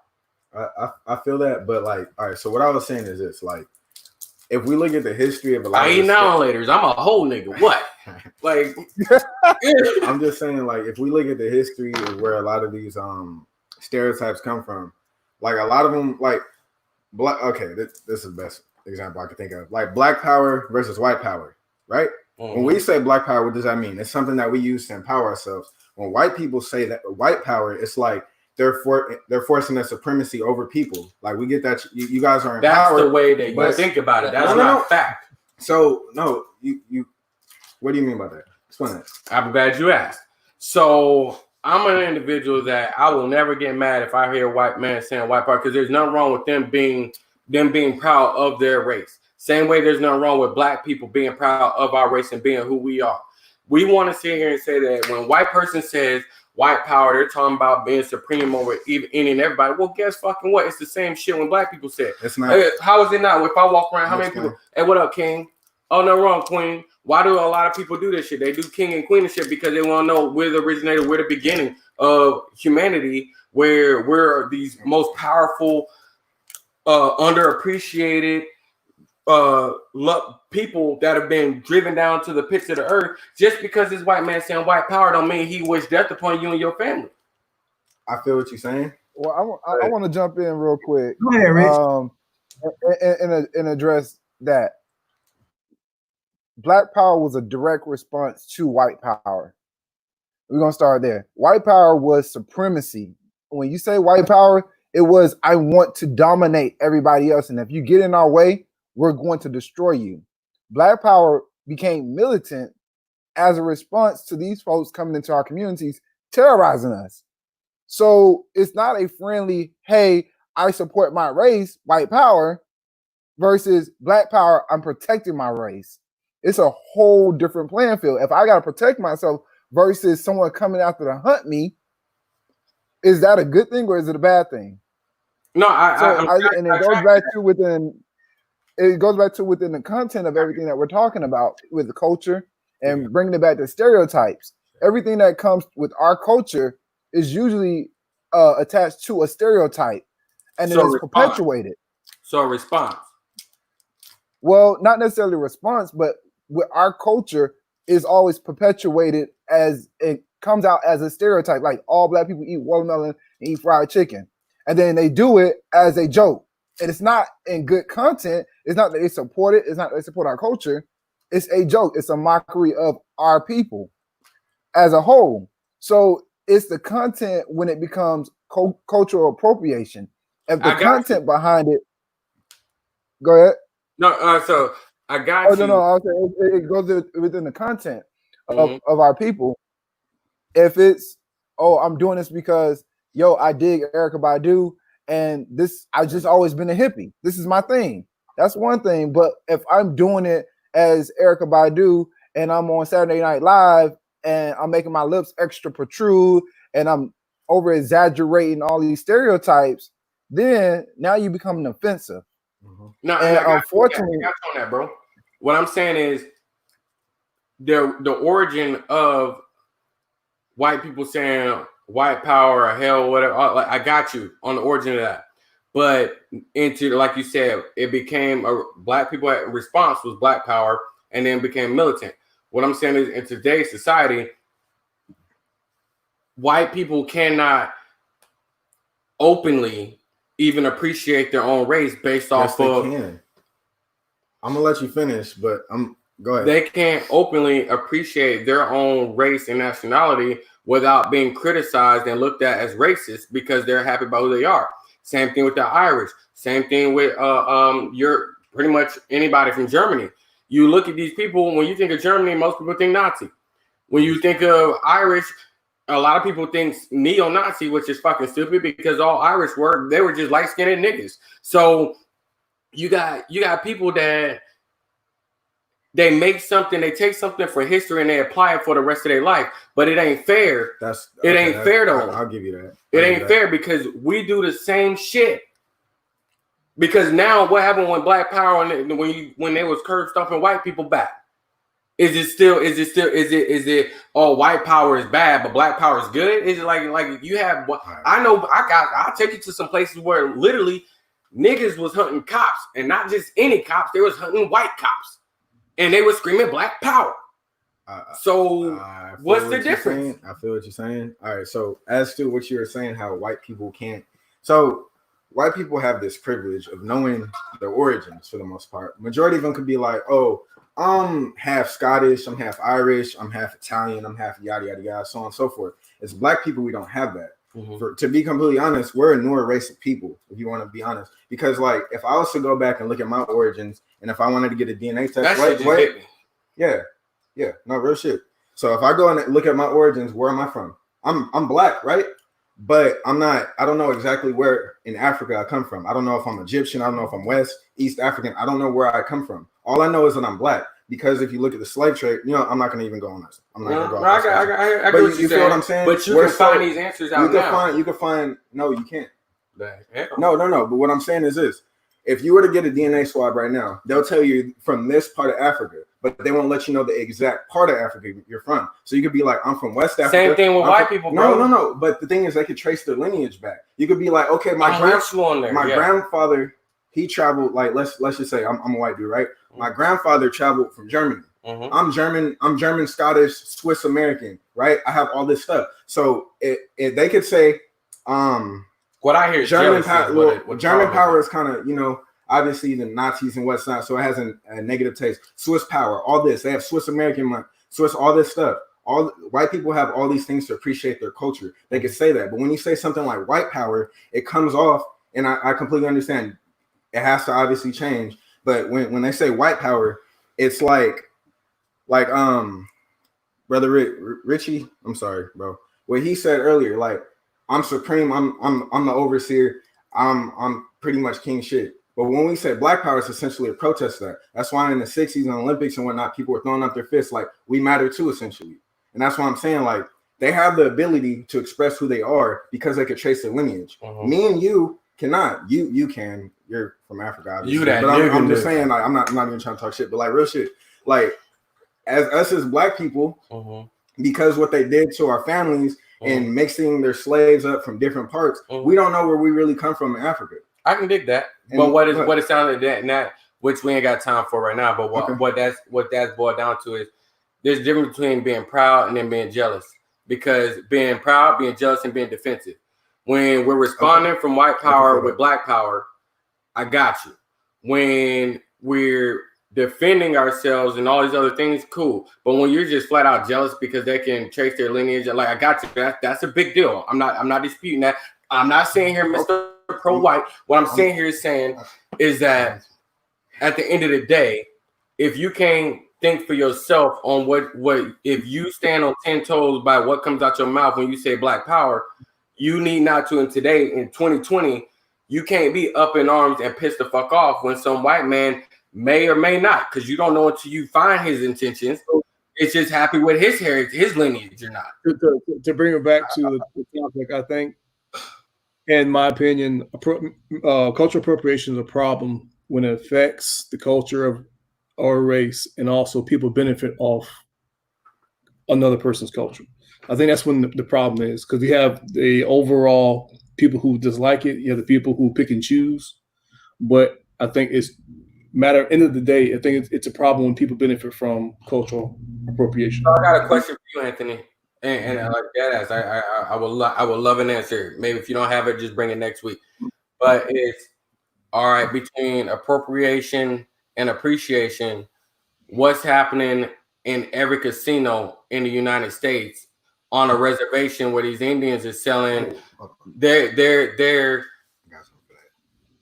[SPEAKER 6] I feel that, but like, all right, so what I was saying is this, like, if we look at the history of a lot
[SPEAKER 1] I ain't now laters. I'm a whole nigga. What? Like,
[SPEAKER 6] I'm just saying, like, if we look at the history of where a lot of these stereotypes come from, like a lot of them, like black. Okay, this is the best example I can think of. Like black power versus white power, right? Mm-hmm. When we say black power, what does that mean? It's something that we use to empower ourselves. When white people say that white power, it's like they're forcing a supremacy over people. Like we get that you guys are empowered.
[SPEAKER 1] That's the way that you think about it. That's not fact.
[SPEAKER 6] So no, you. What do you mean by that? Explain that.
[SPEAKER 1] I'm glad you asked. So I'm an individual that I will never get mad if I hear a white man saying white power because there's nothing wrong with them being proud of their race. Same way there's nothing wrong with black people being proud of our race and being who we are. We want to sit here and say that when a white person says white power, they're talking about being supreme over any and everybody. Well, guess fucking what? It's the same shit when black people say it.
[SPEAKER 6] It's not.
[SPEAKER 1] How is it not? If I walk around, how many people? Hey, what up, King? Oh, no, wrong, Queen. Why do a lot of people do this shit? They do king and queen and shit because they want to know we're the originator, we're the beginning of humanity, where we're these most powerful underappreciated people that have been driven down to the pits of the earth. Just because this white man saying white power don't mean he wished death upon you and your family.
[SPEAKER 6] I feel what you're saying.
[SPEAKER 4] Well, I want to jump in real quick.
[SPEAKER 2] Go ahead, Rich.
[SPEAKER 4] And address that. Black power was a direct response to white power. We're gonna start there. White power was supremacy. When you say white power, it was I want to dominate everybody else, and if you get in our way, we're going to destroy you. Black power became militant as a response to these folks coming into our communities, terrorizing us. So it's not a friendly, hey, I support my race, white power, versus black power, I'm protecting my race. It's a whole different playing field. If I got to protect myself versus someone coming after to hunt me, is that a good thing or is it a bad thing?
[SPEAKER 1] No,
[SPEAKER 4] it goes back to within the content of everything that we're talking about with the culture and bringing it back to stereotypes. Everything that comes with our culture is usually attached to a stereotype, and it is perpetuated.
[SPEAKER 1] So a response.
[SPEAKER 4] Well, not necessarily a response, but with our culture is always perpetuated as it comes out as a stereotype, like all black people eat watermelon and eat fried chicken. And then they do it as a joke. And it's not in good content. It's not that they support it. It's not that they support our culture. It's a joke. It's a mockery of our people as a whole. So it's the content when it becomes cultural appropriation. If the content behind it, go ahead.
[SPEAKER 1] No, so I got you.
[SPEAKER 4] No, it goes within the content of our people. If it's, I'm doing this because, I dig Erykah Badu, and I just always been a hippie. This is my thing. That's one thing. But if I'm doing it as Erykah Badu and I'm on Saturday Night Live and I'm making my lips extra protrude and I'm over exaggerating all these stereotypes, then now you become offensive.
[SPEAKER 1] No, unfortunately, I got you on that, bro. What I'm saying is the origin of white people saying white power or hell, whatever. Like, I got you on the origin of that, but into, like you said, it became black people in response was black power, and then became militant. What I'm saying is, in today's society, white people cannot openly even appreciate their own race based off of.
[SPEAKER 6] I'm gonna let you finish, but go ahead.
[SPEAKER 1] They can't openly appreciate their own race and nationality without being criticized and looked at as racist because they're happy about who they are. Same thing with the Irish. Same thing with you're pretty much anybody from Germany. You look at these people, when you think of Germany, most people think Nazi. When you think of Irish, a lot of people think neo-Nazi, which is fucking stupid because all Irish they were just light-skinned niggas. So you got people that they make something, they take something for history and they apply it for the rest of their life, but it ain't fair. It ain't fair though.
[SPEAKER 6] I'll give you that.
[SPEAKER 1] It ain't fair because we do the same shit. Because now, what happened when Black Power when they was curb stomping white people back? Is it white power is bad, but black power is good? Is it like you have what I'll take you to some places where literally niggas was hunting cops, and not just any cops, they was hunting white cops. And they were screaming black power. What's the difference?
[SPEAKER 6] I feel what you're saying. All right. So as to what you were saying, how white people can't. So white people have this privilege of knowing their origins for the most part. Majority of them could be like, oh, I'm half Scottish, I'm half Irish, I'm half Italian, I'm half yada, yada, yada, so on and so forth. As black people, we don't have that. To be completely honest, we're a newer race of people, if you want to be honest. Because like, if I was to go back and look at my origins, and if I wanted to get a DNA test, no real shit. So if I go and look at my origins, where am I from? I'm black, right? But I don't know exactly where in Africa I come from. I don't know if I'm Egyptian. I don't know if I'm West, East African. I don't know where I come from. All I know is that I'm black. Because if you look at the slave trade, I'm not going to even go on this. I'm not going to go on this.
[SPEAKER 1] I
[SPEAKER 6] but you feel what I'm saying?
[SPEAKER 1] But you can find these answers out now.
[SPEAKER 6] You can find, no, you can't. No. But what I'm saying is this. If you were to get a DNA swab right now, they'll tell you from this part of Africa, but they won't let you know the exact part of Africa you're from. So you could be like, I'm from West Africa.
[SPEAKER 1] Same thing with white people, bro.
[SPEAKER 6] No. But the thing is, they could trace their lineage back. You could be like, okay, my grandfather he traveled, like let's just say I'm a white dude, right? My grandfather traveled from Germany. I'm German, Scottish, Swiss American, right? I have all this stuff. So if they could say,
[SPEAKER 1] what I hear,
[SPEAKER 6] German power is kind of, you know, obviously the Nazis and whatnot, so it has a negative taste. Swiss power, all this. They have Swiss American money, Swiss, all this stuff. All white people have all these things to appreciate their culture. They could say that, but when you say something like white power, it comes off, and I completely understand. It has to obviously change, but when they say white power, it's like brother Richie, I'm sorry, bro. What he said earlier, like I'm supreme, I'm the overseer, I'm pretty much king shit. But when we say black power, it's essentially a protest to that. That's why in the 60s and Olympics and whatnot, people were throwing up their fists like we matter too, essentially. And that's why I'm saying, like, they have the ability to express who they are because they could trace their lineage. Me and you cannot. You can. You're from Africa, obviously. But I'm just saying, like, I'm not even trying to talk shit, but like real shit. Like, as black people, because what they did to our families and mixing their slaves up from different parts, we don't know where we really come from in Africa.
[SPEAKER 1] I can dig that. And but what it sounded like that, which we ain't got time for right now, but what that's boiled down to is there's a difference between being proud and then being jealous. Because being proud, being jealous, and being defensive. When we're responding from white power with black power, I got you. When we're defending ourselves and all these other things, cool. But when you're just flat out jealous because they can trace their lineage, like I got you, that's a big deal. I'm not disputing that. I'm not saying here, Mr. Pro-white. What I'm saying here is that at the end of the day, if you can't think for yourself on what if you stand on 10 toes by what comes out your mouth when you say black power, you need not to. And today in 2020, you can't be up in arms and pissed the fuck off when some white man may or may not, because you don't know until you find his intentions. It's just happy with his heritage, his lineage or not.
[SPEAKER 3] To bring it back to the topic, I think, in my opinion, cultural appropriation is a problem when it affects the culture of our race and also people benefit off another person's culture. I think that's when the problem is, because you have the overall people who dislike it, you have the people who pick and choose. But I think it's end of the day, I think it's a problem when people benefit from cultural appropriation.
[SPEAKER 1] So I got a question for you, Anthony, and I like that. I would love an answer. Maybe if you don't have it, just bring it next week. But it's all right between appropriation and appreciation. What's happening in every casino in the United States on a reservation where these Indians are selling their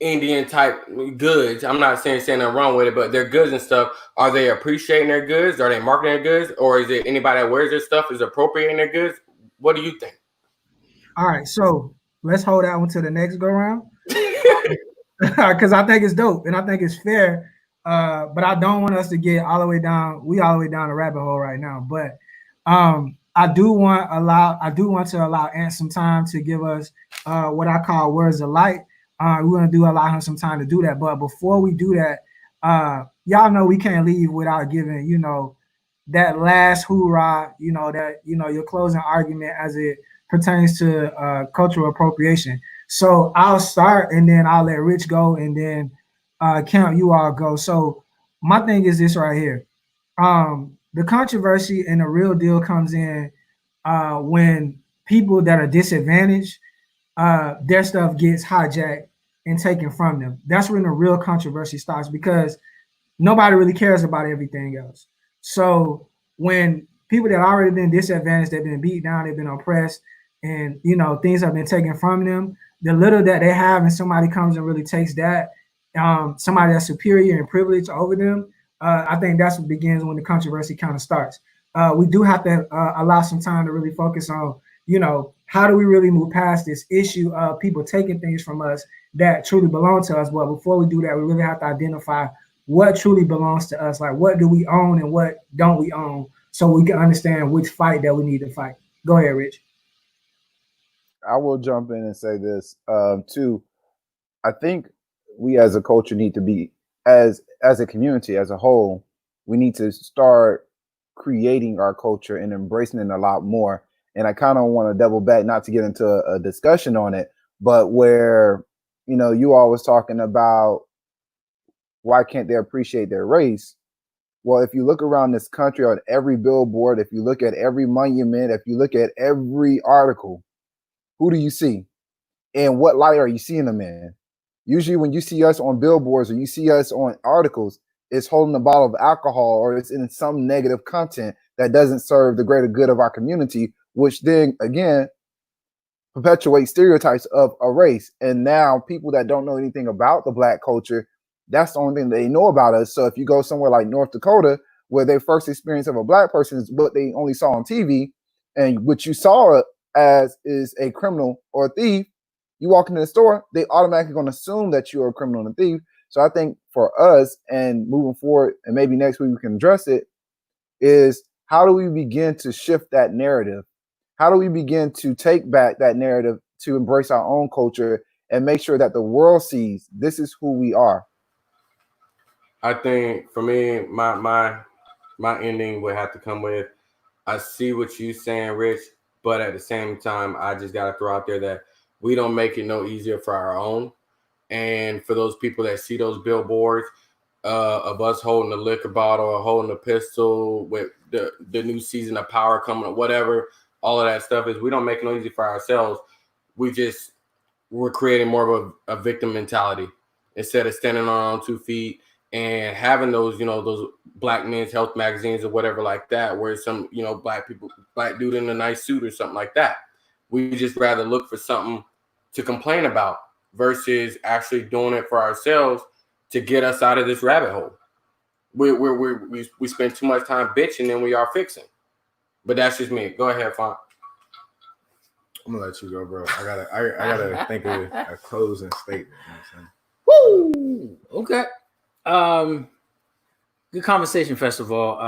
[SPEAKER 1] Indian type goods? I'm not saying nothing wrong with it, but their goods and stuff. Are they appreciating their goods? Are they marketing their goods? Or is it anybody that wears their stuff is appropriating their goods? What do you think?
[SPEAKER 2] All right, so let's hold that one to the next go round. Because I think it's dope and I think it's fair. But I don't want us to get all the way down. We all the way down the rabbit hole right now. But I do want to allow Ant some time to give us what I call words of light. We're gonna allow him some time to do that. But before we do that, y'all know we can't leave without giving, that last hoorah, your closing argument as it pertains to cultural appropriation. So I'll start and then I'll let Rich go and then Count, you all go. So my thing is this right here. The controversy and the real deal comes in when people that are disadvantaged, their stuff gets hijacked and taken from them. That's when the real controversy starts, because nobody really cares about everything else. So when people that already been disadvantaged, they've been beat down, they've been oppressed, and things have been taken from them, the little that they have and somebody comes and really takes that, somebody that's superior and privileged over them, I think that's what begins when the controversy kind of starts. We do have to allow some time to really focus on, how do we really move past this issue of people taking things from us that truly belong to us? Well, before we do that, we really have to identify what truly belongs to us. Like, what do we own and what don't we own, so we can understand which fight that we need to fight. Go ahead, Rich.
[SPEAKER 4] I will jump in and say this too. I think we as a culture need to be, as a community as a whole, we need to start creating our culture and embracing it a lot more. And I kind of want to double back, not to get into a discussion on it, but where, you all was talking about why can't they appreciate their race? Well, if you look around this country on every billboard, if you look at every monument, if you look at every article, who do you see? And what light are you seeing them in? Usually when you see us on billboards or you see us on articles, it's holding a bottle of alcohol or it's in some negative content that doesn't serve the greater good of our community, which then again perpetuates stereotypes of a race. And now people that don't know anything about the Black culture, that's the only thing they know about us. So if you go somewhere like North Dakota, where their first experience of a Black person is what they only saw on TV, and what you saw as is a criminal or a thief, you walk into the store, they automatically going to assume that you're a criminal and a thief. So I think for us and moving forward, and maybe next week we can address it, is how do we begin to shift that narrative? How do we begin to take back that narrative to embrace our own culture and make sure that the world sees this is who we are?
[SPEAKER 1] I think for me, my ending would have to come with, I see what you're saying, Rich, but at the same time, I just got to throw out there that we don't make it no easier for our own. And for those people that see those billboards of us holding a liquor bottle or holding a pistol with the new season of Power coming or whatever, all of that stuff is, we don't make it no easy for ourselves. We're creating more of a victim mentality instead of standing on our own 2 feet and having those, those Black men's health magazines or whatever like that, where some, Black dude in a nice suit or something like that. We just rather look for something to complain about versus actually doing it for ourselves to get us out of this rabbit hole. We spend too much time bitching than we are fixing. But that's just me. Go ahead, Font.
[SPEAKER 6] I'm gonna let you go, bro. I gotta think of a closing statement.
[SPEAKER 5] Woo! Okay. Good conversation. First of all,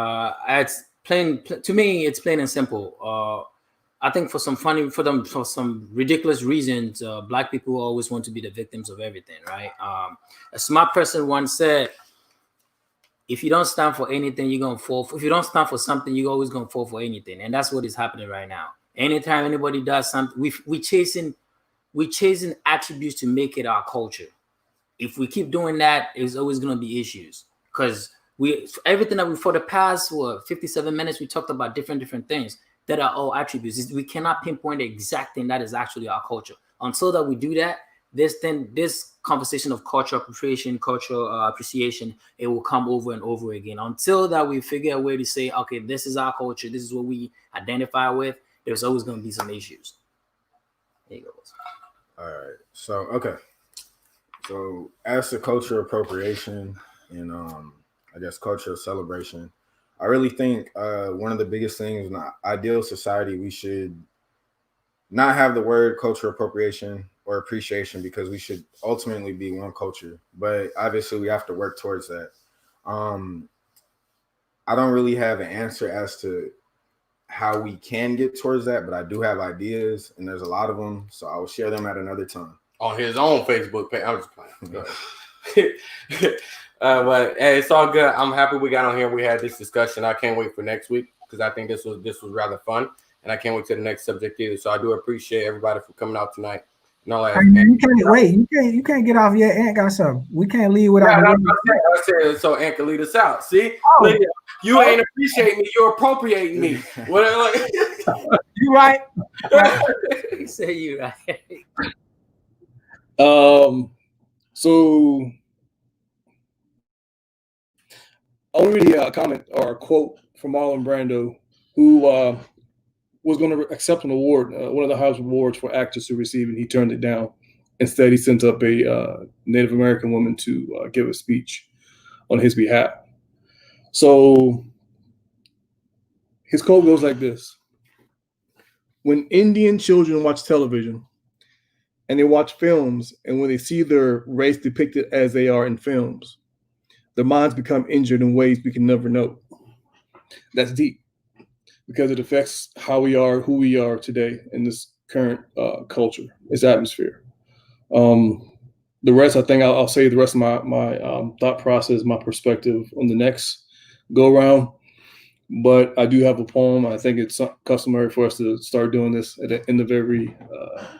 [SPEAKER 5] it's plain to me. It's plain and simple. I think for some ridiculous reasons, Black people always want to be the victims of everything, right? A smart person once said, if you don't stand for anything, you're gonna fall. If you don't stand for something, you're always gonna fall for anything, and that's what is happening right now. Anytime anybody does something, we chasing attributes to make it our culture. If we keep doing that, there's always gonna be issues because everything that we for the past 57 minutes we talked about different things that are all attributes. We cannot pinpoint the exact thing that is actually our culture. Until that we do that, this conversation of cultural appropriation, cultural appreciation, it will come over and over again. Until that we figure a way to say, okay, this is our culture, this is what we identify with, there's always going to be some issues. There you go.
[SPEAKER 6] All right. So as to cultural appropriation and I guess cultural celebration, I really think one of the biggest things in an ideal society, we should not have the word cultural appropriation or appreciation because we should ultimately be one culture. But obviously we have to work towards that. I don't really have an answer as to how we can get towards that, but I do have ideas and there's a lot of them. So I will share them at another time.
[SPEAKER 1] On his own Facebook page. I'm just playing. But hey, it's all good. I'm happy we got on here. We had this discussion. I can't wait for next week because I think this was rather fun, and I can't wait to the next subject either. So I do appreciate everybody for coming out tonight. You
[SPEAKER 2] can't wait. You can't get off yet. Aunt got something. We can't leave without.
[SPEAKER 1] I said so. Aunt can lead us out. See, you ain't appreciating me. You're appropriating me. What?
[SPEAKER 2] You right?
[SPEAKER 5] You say you right.
[SPEAKER 3] So I'll read a comment or a quote from Marlon Brando, who was going to accept an award, one of the highest awards for actors to receive, and he turned it down. Instead, he sent up a Native American woman to give a speech on his behalf. So his quote goes like this: when Indian children watch television and they watch films, and when they see their race depicted as they are in films, their minds become injured in ways we can never know. That's deep because it affects how we are, who we are today in this current culture, this atmosphere. The rest, I think I'll say the rest of my thought process, my perspective on the next go around. But I do have a poem. I think it's customary for us to start doing this at the end of every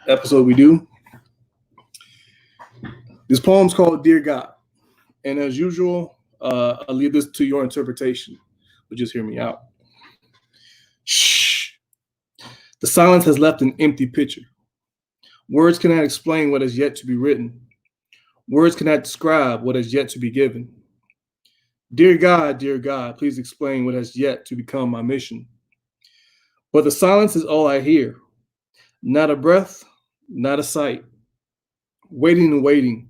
[SPEAKER 3] episode we do. This poem's called Dear God. And as usual, I'll leave this to your interpretation, but just hear me out. Shh. The silence has left an empty picture. Words cannot explain what has yet to be written. Words cannot describe what has yet to be given. Dear God, please explain what has yet to become my mission. But the silence is all I hear. Not a breath, not a sight. Waiting and waiting,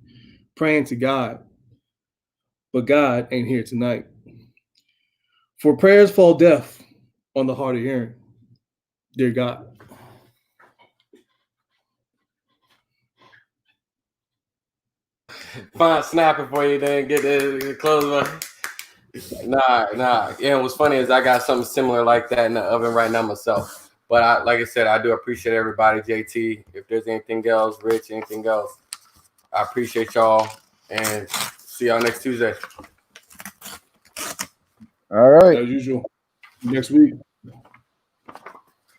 [SPEAKER 3] praying to God. But God ain't here tonight. For prayers fall deaf on the hard of hearing. Dear God.
[SPEAKER 1] Fine snapping for you, then get the close one. Nah. Yeah, what's funny is I got something similar like that in the oven right now myself. But like I said, I do appreciate everybody. JT, if there's anything else, Rich, anything else, I appreciate y'all and see y'all next Tuesday.
[SPEAKER 4] All right.
[SPEAKER 3] As usual, next week.